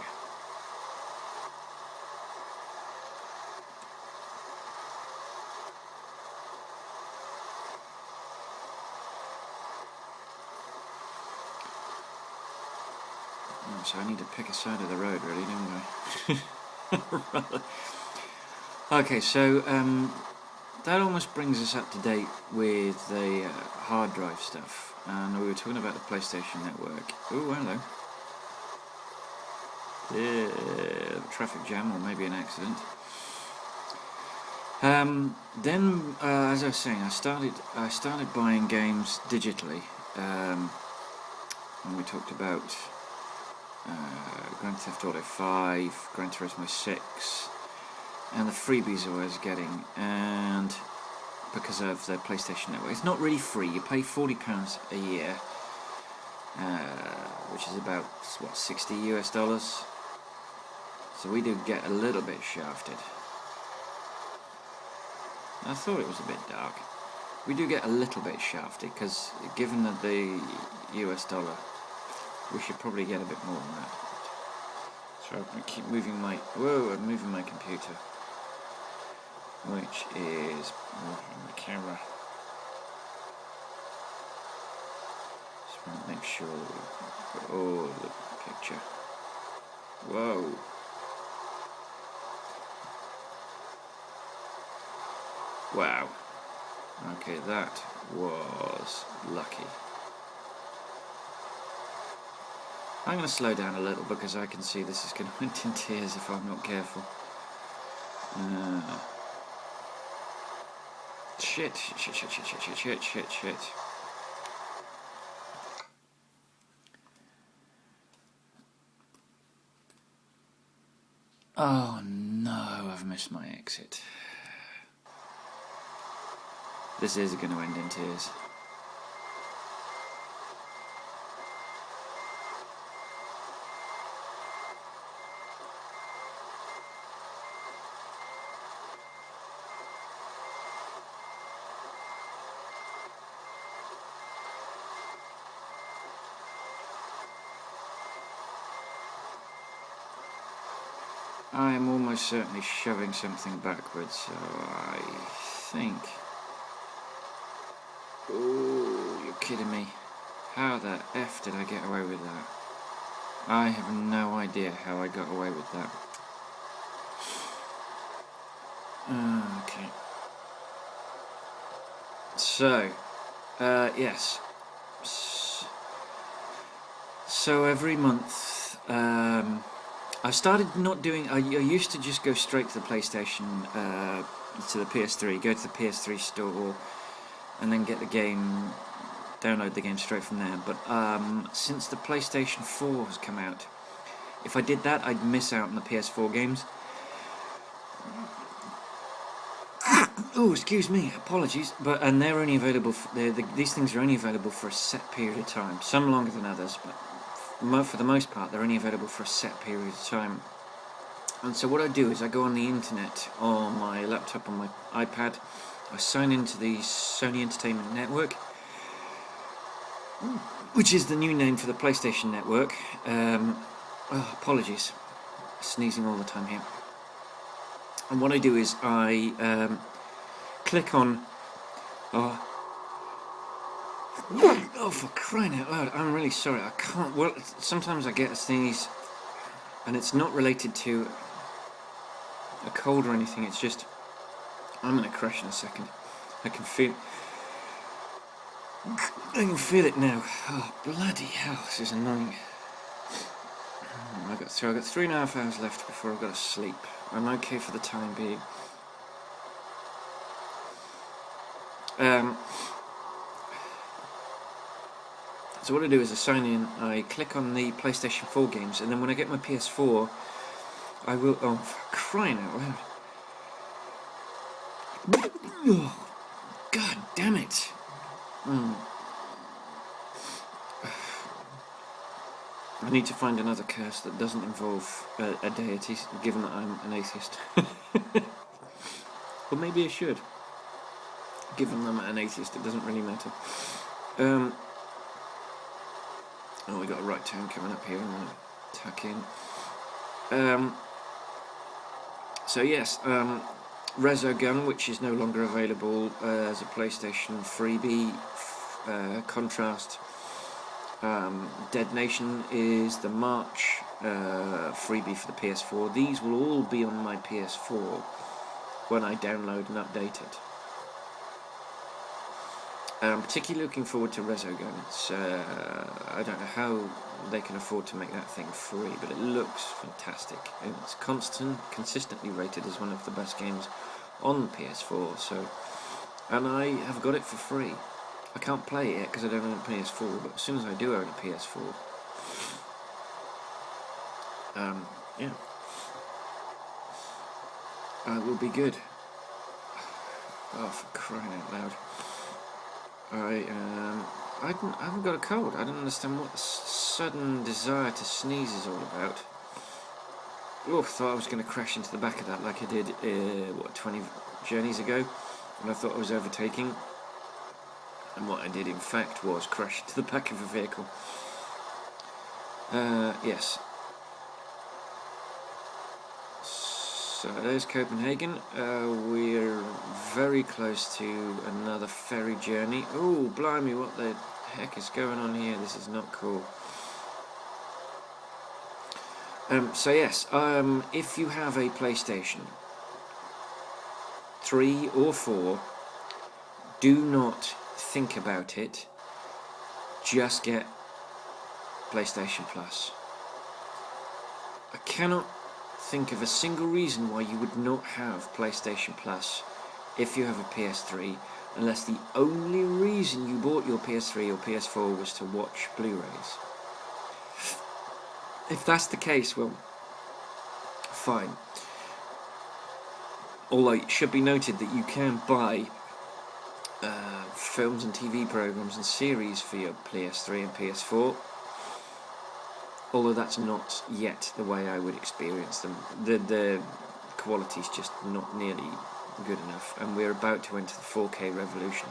[SPEAKER 1] so I need to pick a side of the road, really, don't I? Okay, so that almost brings us up to date with the hard drive stuff. And we were talking about the PlayStation Network. Oh, hello. The traffic jam, or maybe an accident. Then, as I was saying, I started buying games digitally. And we talked about Grand Theft Auto 5, Gran Turismo 6, and the freebies I was getting, and because of the PlayStation Network. It's not really free. You pay £40 a year, which is about, what, $60 US. So we do get a little bit shafted. I thought it was a bit dark. We do get a little bit shafted, because given that the US dollar, we should probably get a bit more than that. So I'm going to keep moving my... Whoa, I'm moving my computer. Which is moving the camera. Just want to make sure that we've got all the picture. Whoa. Wow. Okay, that was lucky. I'm going to slow down a little because I can see this is going to end in tears if I'm not careful. Shit. Oh no, I've missed my exit. This is going to end in tears. I am almost certainly shoving something backwards, so I think... Oh, you're kidding me. How the F did I get away with that? I have no idea how I got away with that. Okay. So, yes. So every month, I started not doing... I used to just go straight to the PlayStation, to the PS3, go to the PS3 store, and then get the game, download the game straight from there. But since the PlayStation 4 has come out, if I did that, I'd miss out on the PS4 games. Oh, excuse me, apologies. And they're only available. These things are only available for a set period of time. Some longer than others, but for the most part, they're only available for a set period of time. And so what I do is I go on the internet, on my laptop, on my iPad. I sign into the Sony Entertainment Network, which is the new name for the PlayStation Network. Apologies, sneezing all the time here. And what I do is I click on... Oh, for crying out loud, I'm really sorry, I can't... Well, sometimes I get a sneeze, and it's not related to a cold or anything, it's just... I'm going to crash in a second. I can feel it now. Oh, bloody hell, this is annoying. I've got 3.5 hours left before I've got to sleep. I'm okay for the time being. So what I do is I sign in, I click on the PlayStation 4 games, and then when I get my PS4, I will... Oh, for crying out loud. Oh, God damn it. I need to find another curse that doesn't involve a deity, given that I'm an atheist. Or maybe I should. Given that I'm an atheist, it doesn't really matter. Oh, we got a right turn coming up here. I'm going to tuck in. So yes, Resogun, which is no longer available as a PlayStation freebie. Contrast, Dead Nation is the March freebie for the PS4. These will all be on my PS4 when I download and update it. I'm particularly looking forward to Resogun. I don't know how they can afford to make that thing free, but it looks fantastic. And it's consistently rated as one of the best games on the PS4. And I have got it for free. I can't play it because I don't own a PS4, but as soon as I do own a PS4, yeah, it will be good. Oh, for crying out loud! I haven't got a cold. I don't understand what the sudden desire to sneeze is all about. Oh, thought I was going to crash into the back of that like I did 20 journeys ago, and I thought I was overtaking. And what I did, in fact, was crash into the back of a vehicle. Yes. So there's Copenhagen. We're very close to another ferry journey. Oh, blimey, what the heck is going on here? This is not cool. So yes, if you have a PlayStation 3 or 4, do not think about it, just get PlayStation Plus. I cannot think of a single reason why you would not have PlayStation Plus if you have a PS3, unless the only reason you bought your PS3 or PS4 was to watch Blu-rays. If that's the case, well, fine. Although it should be noted that you can buy films and TV programs and series for your PS3 and PS4, although that's not yet the way I would experience them. The quality's just not nearly good enough, and we're about to enter the 4K revolution.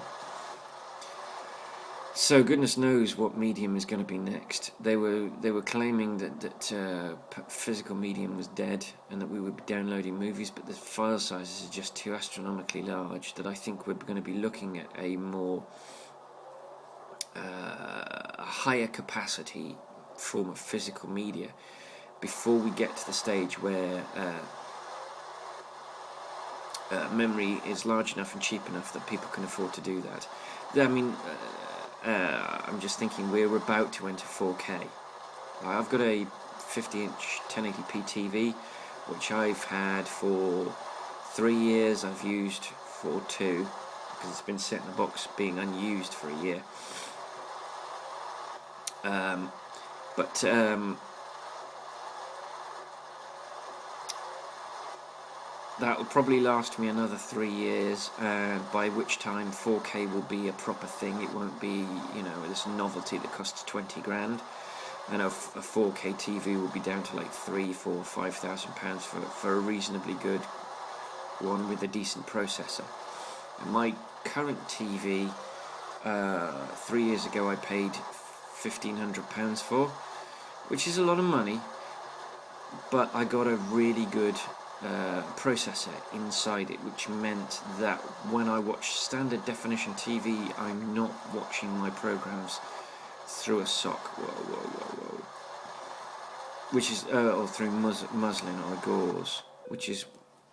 [SPEAKER 1] So goodness knows what medium is going to be next. They were claiming that physical medium was dead and that we would be downloading movies, but the file sizes are just too astronomically large that I think we're going to be looking at a more higher capacity form of physical media before we get to the stage where memory is large enough and cheap enough that people can afford to do that. I mean, I'm just thinking we're about to enter 4K. I've got a 50-inch 1080p TV, which I've had for 3 years. I've used for 2 because it's been set in the box being unused for a year. That will probably last me another 3 years, by which time 4K will be a proper thing. It won't be, this novelty that costs 20 grand. And a 4K TV will be down to like £3,000, £4,000, £5,000 for a reasonably good one with a decent processor. And my current TV, 3 years ago I paid £1,500 for, which is a lot of money, but I got a really good processor inside it, which meant that when I watch standard definition TV, I'm not watching my programs through a sock, which is or through muslin or gauze, which is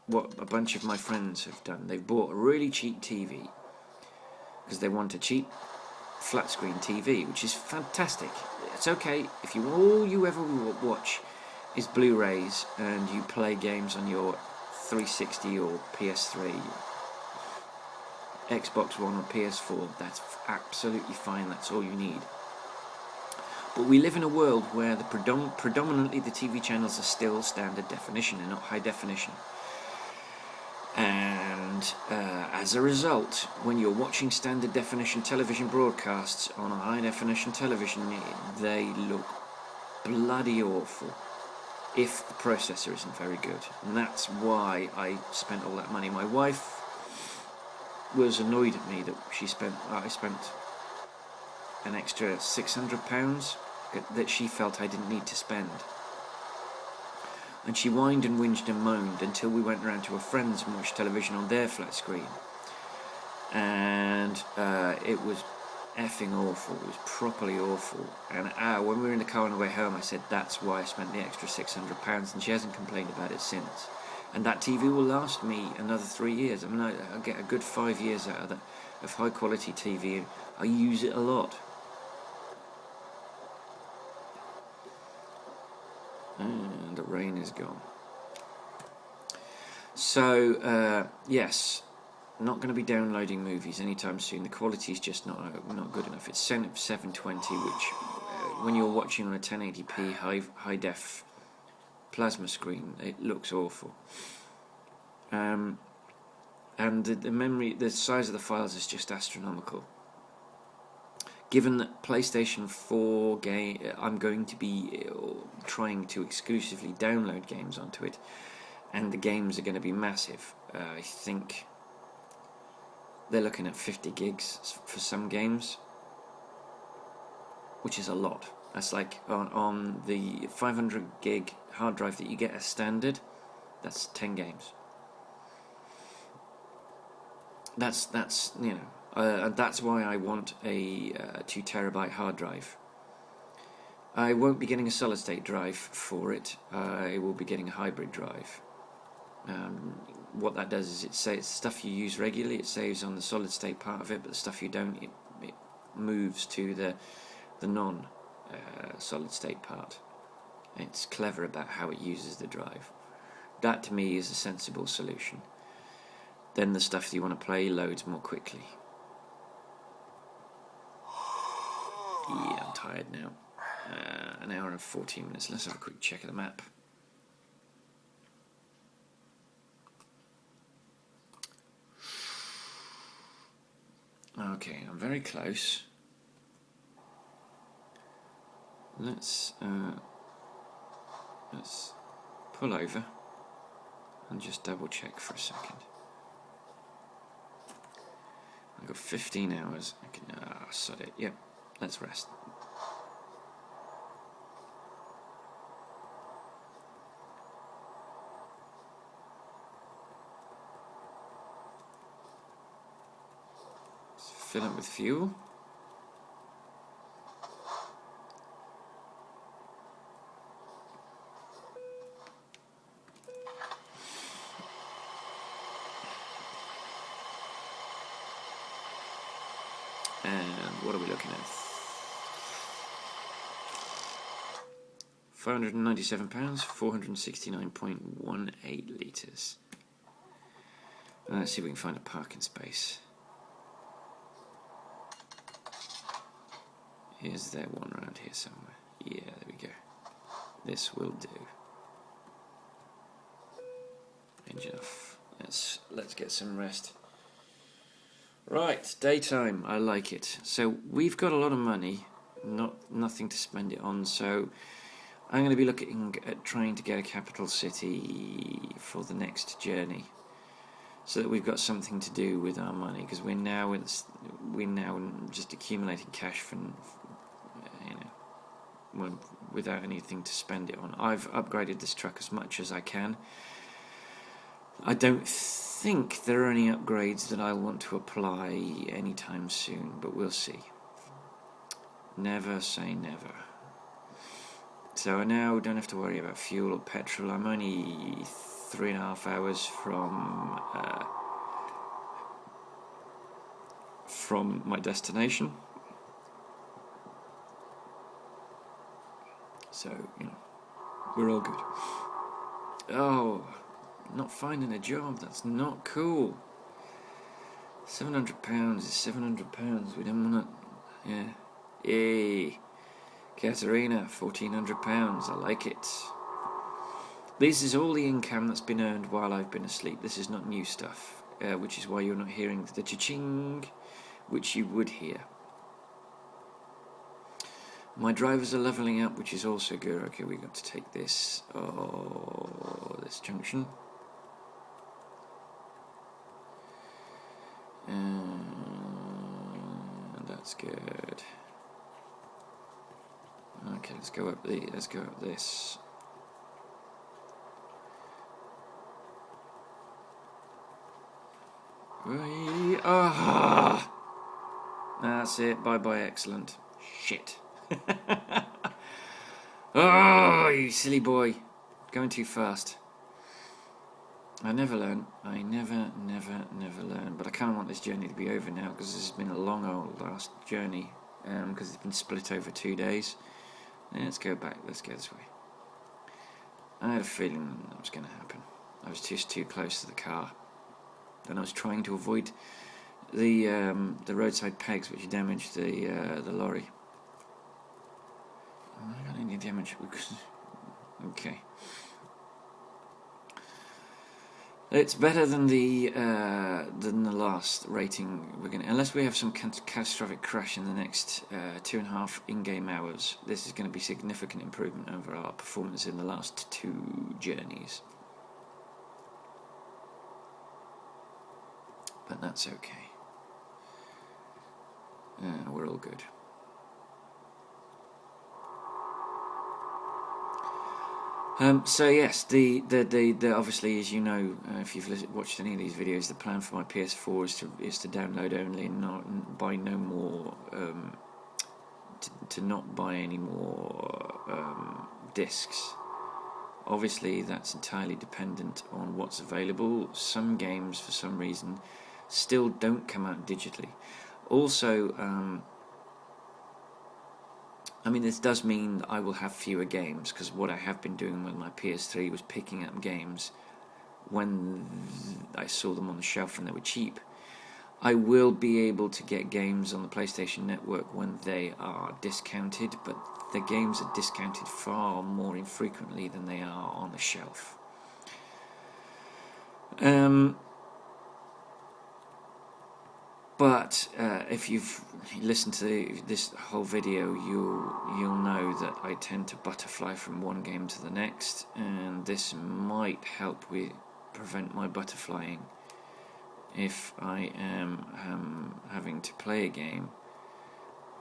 [SPEAKER 1] what a bunch of my friends have done. They've bought a really cheap TV because they want a cheap flat screen TV, which is fantastic. It's okay if all you ever watch is Blu-rays and you play games on your 360 or PS3, Xbox One or PS4. That's absolutely fine. That's all you need. But we live in a world where predominantly the TV channels are still standard definition and not high definition. And as a result, when you're watching standard definition television broadcasts on a high definition television, they look bloody awful if the processor isn't very good. And that's why I spent all that money. My wife was annoyed at me that I spent an extra £600 that she felt I didn't need to spend. And she whined and whinged and moaned until we went round to her friends and watched television on their flat screen. And it was effing awful. It was properly awful. And when we were in the car on the way home, I said that's why I spent the extra £600, and she hasn't complained about it since. And that TV will last me another 3 years. I mean, I'll get a good 5 years out of that, of high quality TV. I use it a lot. And the rain is gone. So yes, not going to be downloading movies anytime soon. The quality is just not good enough. It's 720, which when you're watching on a 1080p high def plasma screen, it looks awful. And the memory, the size of the files is just astronomical. Given that PlayStation 4 game, I'm going to be trying to exclusively download games onto it, and the games are going to be massive. I think they're looking at 50 gigs for some games, which is a lot. That's like on the 500 gig hard drive that you get as standard, that's 10 games. That's you know, and that's why I want a 2 terabyte hard drive. I won't be getting a solid state drive for it. I will be getting a hybrid drive. What that does is it saves stuff you use regularly. It saves on the solid state part of it, but the stuff you don't, it moves to the non solid state part. It's clever about how it uses the drive. That to me is a sensible solution. Then the stuff that you want to play loads more quickly. Yeah, I'm tired now. An hour and 14 minutes. Let's have a quick check of the map. Okay, I'm very close. Let's pull over and just double check for a second. I've got 15 hours. I can sod it. Yep, let's rest. Let's fill it with fuel. And what are we looking at? £597, 469.18 litres. Let's see if we can find a parking space. Is there one around here somewhere? Yeah, there we go. This will do. Engine off. Let's get some rest. Right, daytime. I like it. So we've got a lot of money, nothing to spend it on. So I'm going to be looking at trying to get a capital city for the next journey, so that we've got something to do with our money, because we're now just accumulating cash from, without anything to spend it on. I've upgraded this truck as much as I can. I don't think there are any upgrades that I want to apply anytime soon, but we'll see. Never say never. So I now don't have to worry about fuel or petrol. I'm only 3.5 hours from my destination. So, we're all good. Oh, not finding a job, that's not cool. £700 is £700. We don't want to. Yeah. Yay. Katerina, £1,400. I like it. This is all the income that's been earned while I've been asleep. This is not new stuff, which is why you're not hearing the cha-ching, which you would hear. My drivers are levelling up, which is also good. Okay, we got to take this. Oh, this junction. And that's good. Okay, let's go up this. That's it. Bye-bye, excellent. Shit. Oh, you silly boy. Going too fast. I never learn. I never learn. But I kind of want this journey to be over now, because this has been a long old last journey, because it's been split over 2 days. Let's go back. Let's go this way. I had a feeling that was going to happen. I was just too close to the car. Then I was trying to avoid the roadside pegs, which damaged the lorry. I got any damage? Okay. It's better than the last rating we're gonna, unless we have some catastrophic crash in the next 2.5 in-game hours. This is going to be significant improvement over our performance in the last 2 journeys. But that's okay. We're all good. So yes, the obviously, as you know, if you've watched any of these videos, the plan for my PS4 is to download only and not buy no more, to not buy any more discs. Obviously, that's entirely dependent on what's available. Some games, for some reason, still don't come out digitally. Also, I mean, this does mean that I will have fewer games, because what I have been doing with my PS3 was picking up games when I saw them on the shelf and they were cheap. I will be able to get games on the PlayStation Network when they are discounted, but the games are discounted far more infrequently than they are on the shelf. But if you've listened to this whole video, you'll know that I tend to butterfly from one game to the next, and this might help prevent my butterflying if I am having to play a game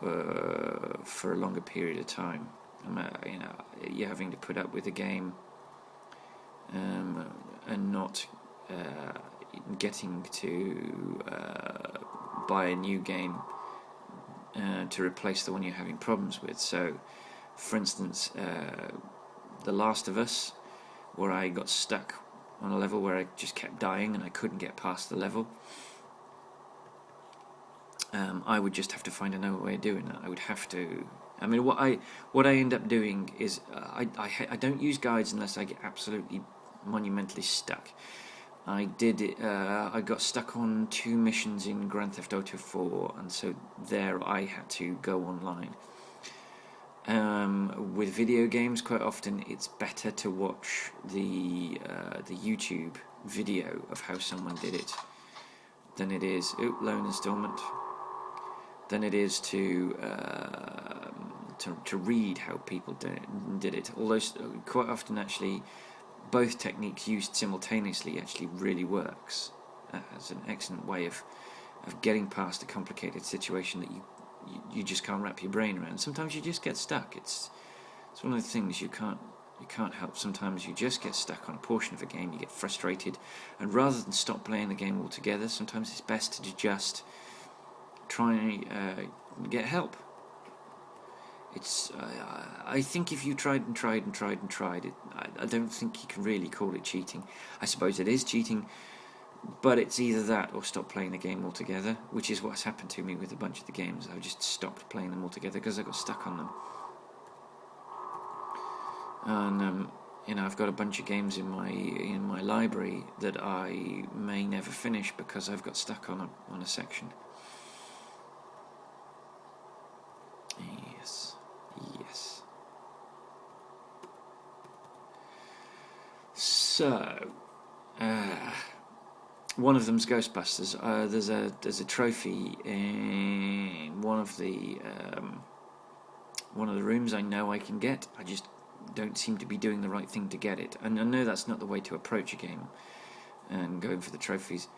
[SPEAKER 1] for a longer period of time. You're having to put up with a game and not getting to buy a new game to replace the one you're having problems with. So, for instance, The Last of Us, where I got stuck on a level where I just kept dying and I couldn't get past the level. I would just have to find another way of doing that. I would have to. I mean, what I end up doing is I don't use guides unless I get absolutely monumentally stuck. I got stuck on 2 missions in Grand Theft Auto 4, and so there I had to go online. With video games, quite often it's better to watch the YouTube video of how someone did it than it is loan installment. Than it is to read how people did it. Although quite often, actually, both techniques used simultaneously actually really works as an excellent way of getting past a complicated situation that you just can't wrap your brain around. Sometimes you just get stuck. It's one of the things you can't help. Sometimes you just get stuck on a portion of a game, you get frustrated, and rather than stop playing the game altogether, sometimes it's best to just try and get help. I think if you tried it, I don't think you can really call it cheating. I suppose it is cheating, but it's either that or stop playing the game altogether, which is what's happened to me with a bunch of the games. I've just stopped playing them altogether because I got stuck on them. And I've got a bunch of games in my library that I may never finish because I've got stuck on a section. Yes. So, one of them's Ghostbusters. There's a trophy in one of the rooms I know I can get. I just don't seem to be doing the right thing to get it. And I know that's not the way to approach a game and going for the trophies.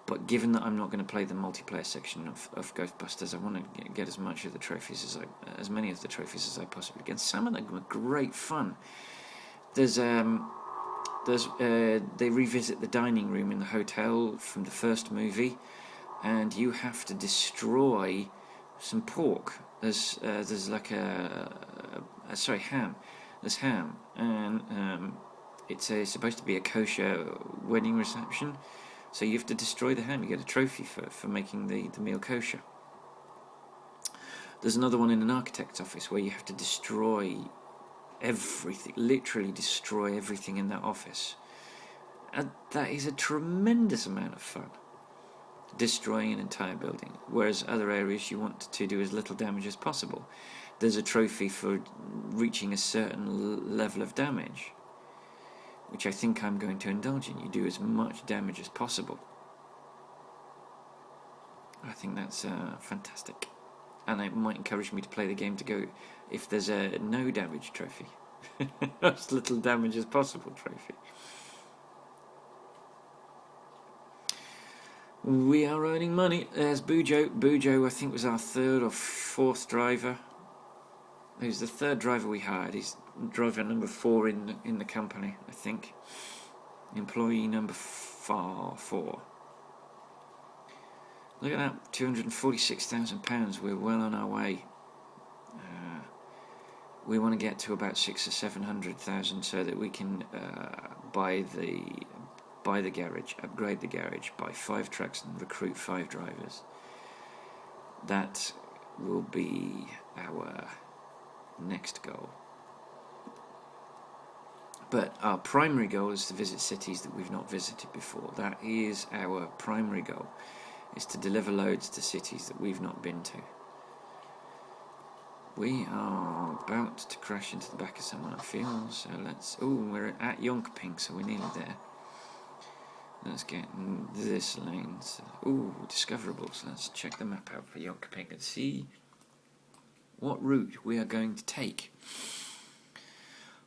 [SPEAKER 1] But given that I'm not going to play the multiplayer section of Ghostbusters, I want to get as much of the trophies as many of the trophies as I possibly can. Some of them are great fun. They revisit the dining room in the hotel from the first movie, and you have to destroy some pork. There's like sorry, ham. There's ham, and it's supposed to be a kosher wedding reception, so you have to destroy the ham. You get a trophy for making the meal kosher. There's another one in an architect's office where you have to destroy everything, literally destroy everything in that office. And that is a tremendous amount of fun, destroying an entire building, whereas other areas you want to do as little damage as possible. There's a trophy for reaching a certain level of damage, which I think I'm going to indulge in. You do as much damage as possible. I think that's fantastic, and it might encourage me to play the game to go, if there's a no damage trophy, as little damage as possible trophy. We are earning money. There's Bujo. Bujo, I think, was our third or fourth driver. He was the third driver we hired. He's driver number 4 in the company, I think. Employee number 4. Look at that, £246,000. We're well on our way. We want to get to about 600,000 or 700,000 so that we can buy the garage, upgrade the garage, buy 5 trucks and recruit 5 drivers. That will be our next goal. But our primary goal is to visit cities that we've not visited before. That is our primary goal, is to deliver loads to cities that we've not been to. We are about to crash into the back of someone, I feel, so let's... Oh, we're at Jönköping, so we're nearly there. Let's get in this lane. Ooh, discoverables. Let's check the map out for Jönköping and see what route we are going to take.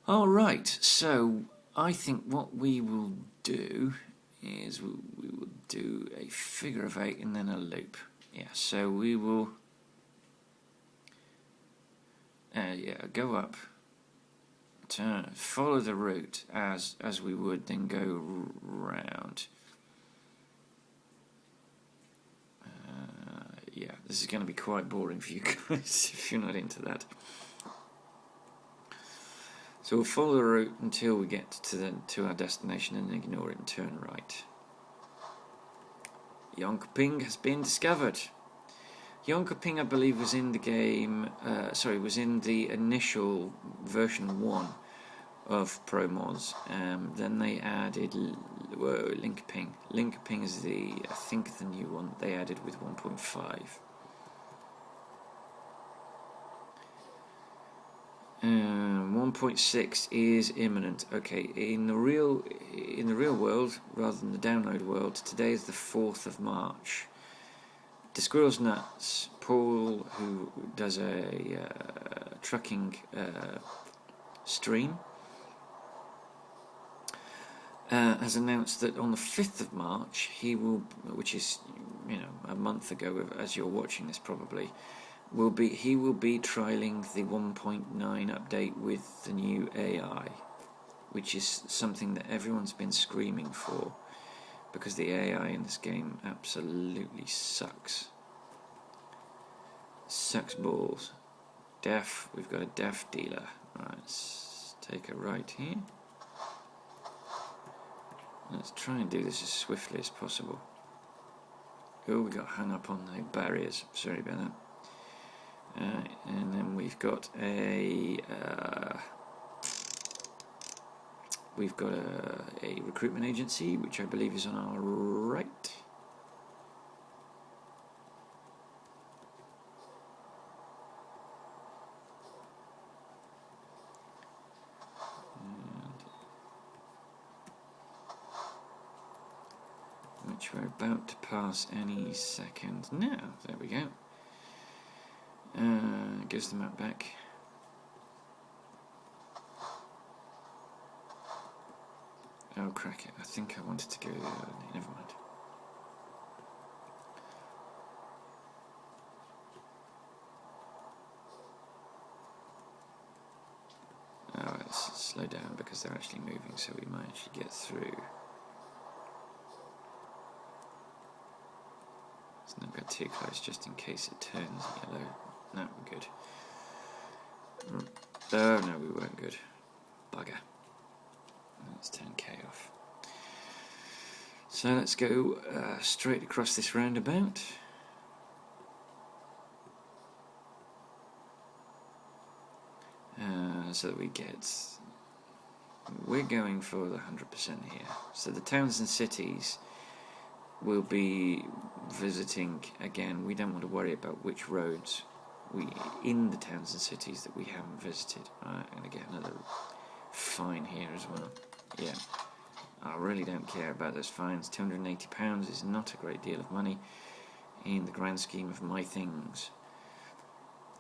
[SPEAKER 1] Alright, so I think what we will do is we will do a figure of 8 and then a loop. Yeah, so we will go up, turn, follow the route as we would, then go round. Yeah, this is going to be quite boring for you guys if you're not into that. So we'll follow the route until we get to our destination and ignore it and turn right. Jönköping has been discovered. Jönköping, I believe, was in the game, was in the initial version 1 of ProMods. Then they added Linkoping. Linkoping is I think the new one they added with 1.5. 1.6 is imminent. Okay, in the real world, rather than the download world, today is the 4th of March. The Squirrel's Nuts, Paul, who does a trucking stream, has announced that on the 5th of March he will, which is a month ago as you're watching this probably, he will be trialing the 1.9 update with the new AI, which is something that everyone's been screaming for, because the AI in this game absolutely sucks. Sucks balls. Deaf, we've got a deaf dealer. Right, let's take a right here. Let's try and do this as swiftly as possible. Oh, we got hung up on the barriers. Sorry about that. And then we've got a recruitment agency, which I believe is on our right. Which we're about to pass any second now. There we go. Gives the map back. Oh, crack it. I think I wanted to go... never mind. Oh, let's slow down because they're actually moving, so we might actually get through. not get too close just in case it turns yellow. No, we're good. Oh no, we weren't good. Bugger. Let's turn K off. So let's go straight across this roundabout. So that we get... We're going for the 100% here. So the towns and cities we'll be visiting again. We don't want to worry about which roads in the towns and cities that we haven't visited. I'm going to get another fine here as well. Yeah, I really don't care about those fines. £280 is not a great deal of money in the grand scheme of my things.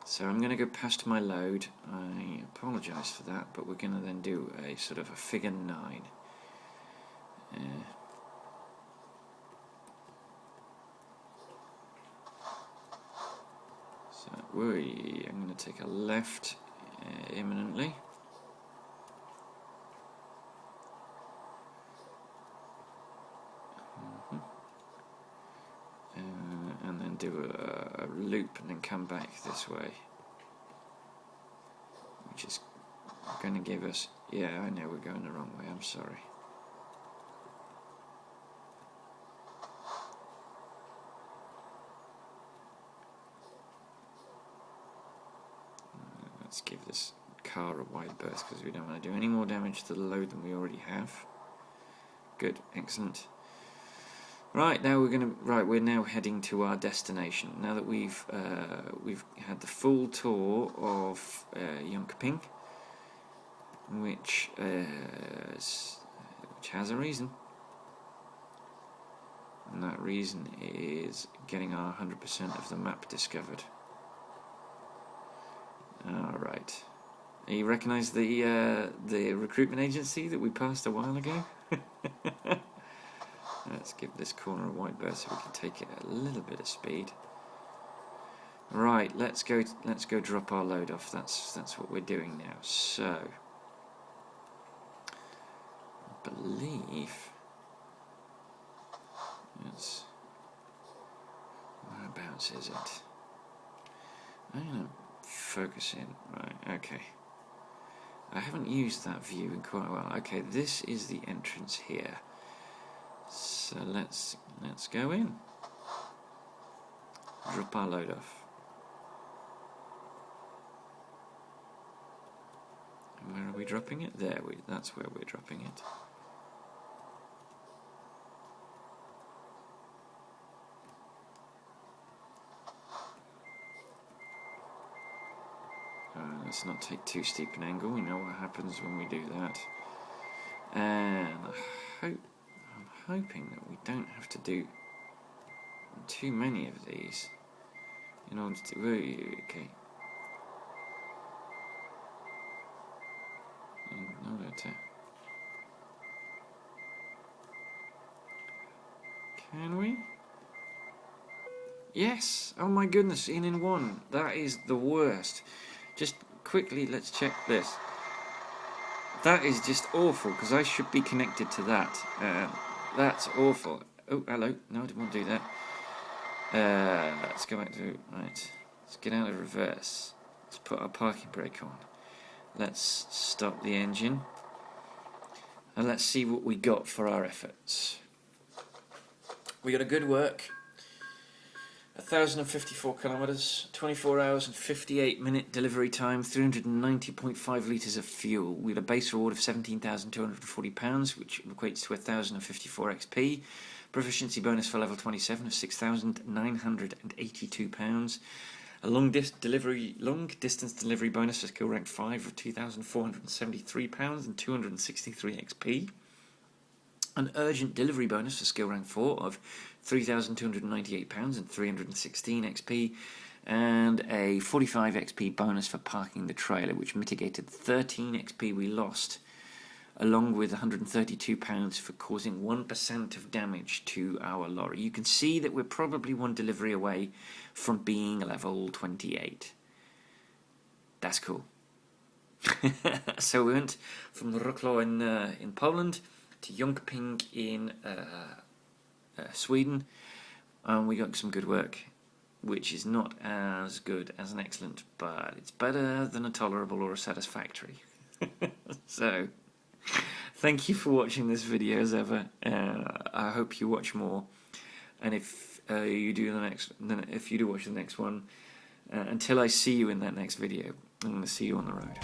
[SPEAKER 1] So I'm going to go past my load. I apologise for that, but we're going to then do a sort of a figure 9. So I'm going to take a left imminently. And then do a loop and then come back this way, which is going to give us... Yeah, I know we're going the wrong way, I'm sorry. Let's give this car a wide berth because we don't want to do any more damage to the load than we already have. Good, excellent. Right, now we're now heading to our destination. Now that we've had the full tour of Jönköping, which has a reason, and that reason is getting our 100% of the map discovered. All right, you recognise the recruitment agency that we passed a while ago? Let's give this corner a wide berth so we can take it at a little bit of speed. Right, let's go drop our load off. That's what we're doing now. So I believe whereabouts is it? I'm gonna focus in. Right, okay. I haven't used that view in quite a while. Okay, this is the entrance here. So let's go in. Drop our load off. And where are we dropping it? There, that's where we're dropping it. Let's not take too steep an angle. We know what happens when we do that. And I'm hoping that we don't have to do too many of these in order to... Okay. In order to... Can we? Yes! Oh my goodness, in one. That is the worst. Just quickly, let's check this. That is just awful, because I should be connected to that. That's awful. Oh, hello. No, I didn't want to do that. Let's go back to... Right. Let's get out of reverse. Let's put our parking brake on. Let's stop the engine. And let's see what we got for our efforts. We got a good work. 1,054 kilometres, 24 hours and 58-minute delivery time, 390.5 litres of fuel. We had a base reward of £17,240, which equates to 1,054 XP. Proficiency bonus for level 27 of £6,982. A long distance delivery bonus for skill rank 5 of £2,473 and 263 XP. An urgent delivery bonus for skill rank 4 of £3,298 and 316 XP, and a 45 XP bonus for parking the trailer, which mitigated 13 XP we lost, along with £132 for causing 1% of damage to our lorry. You can see that we're probably one delivery away from being level 28. That's cool. So we went from Wrocław in Poland to Jönköping in Sweden. and we got some good work, which is not as good as an excellent, but it's better than a tolerable or a satisfactory. So, thank you for watching this video as ever. I hope you watch more, and if you do watch the next one, until I see you in that next video, I'm going to see you on the road.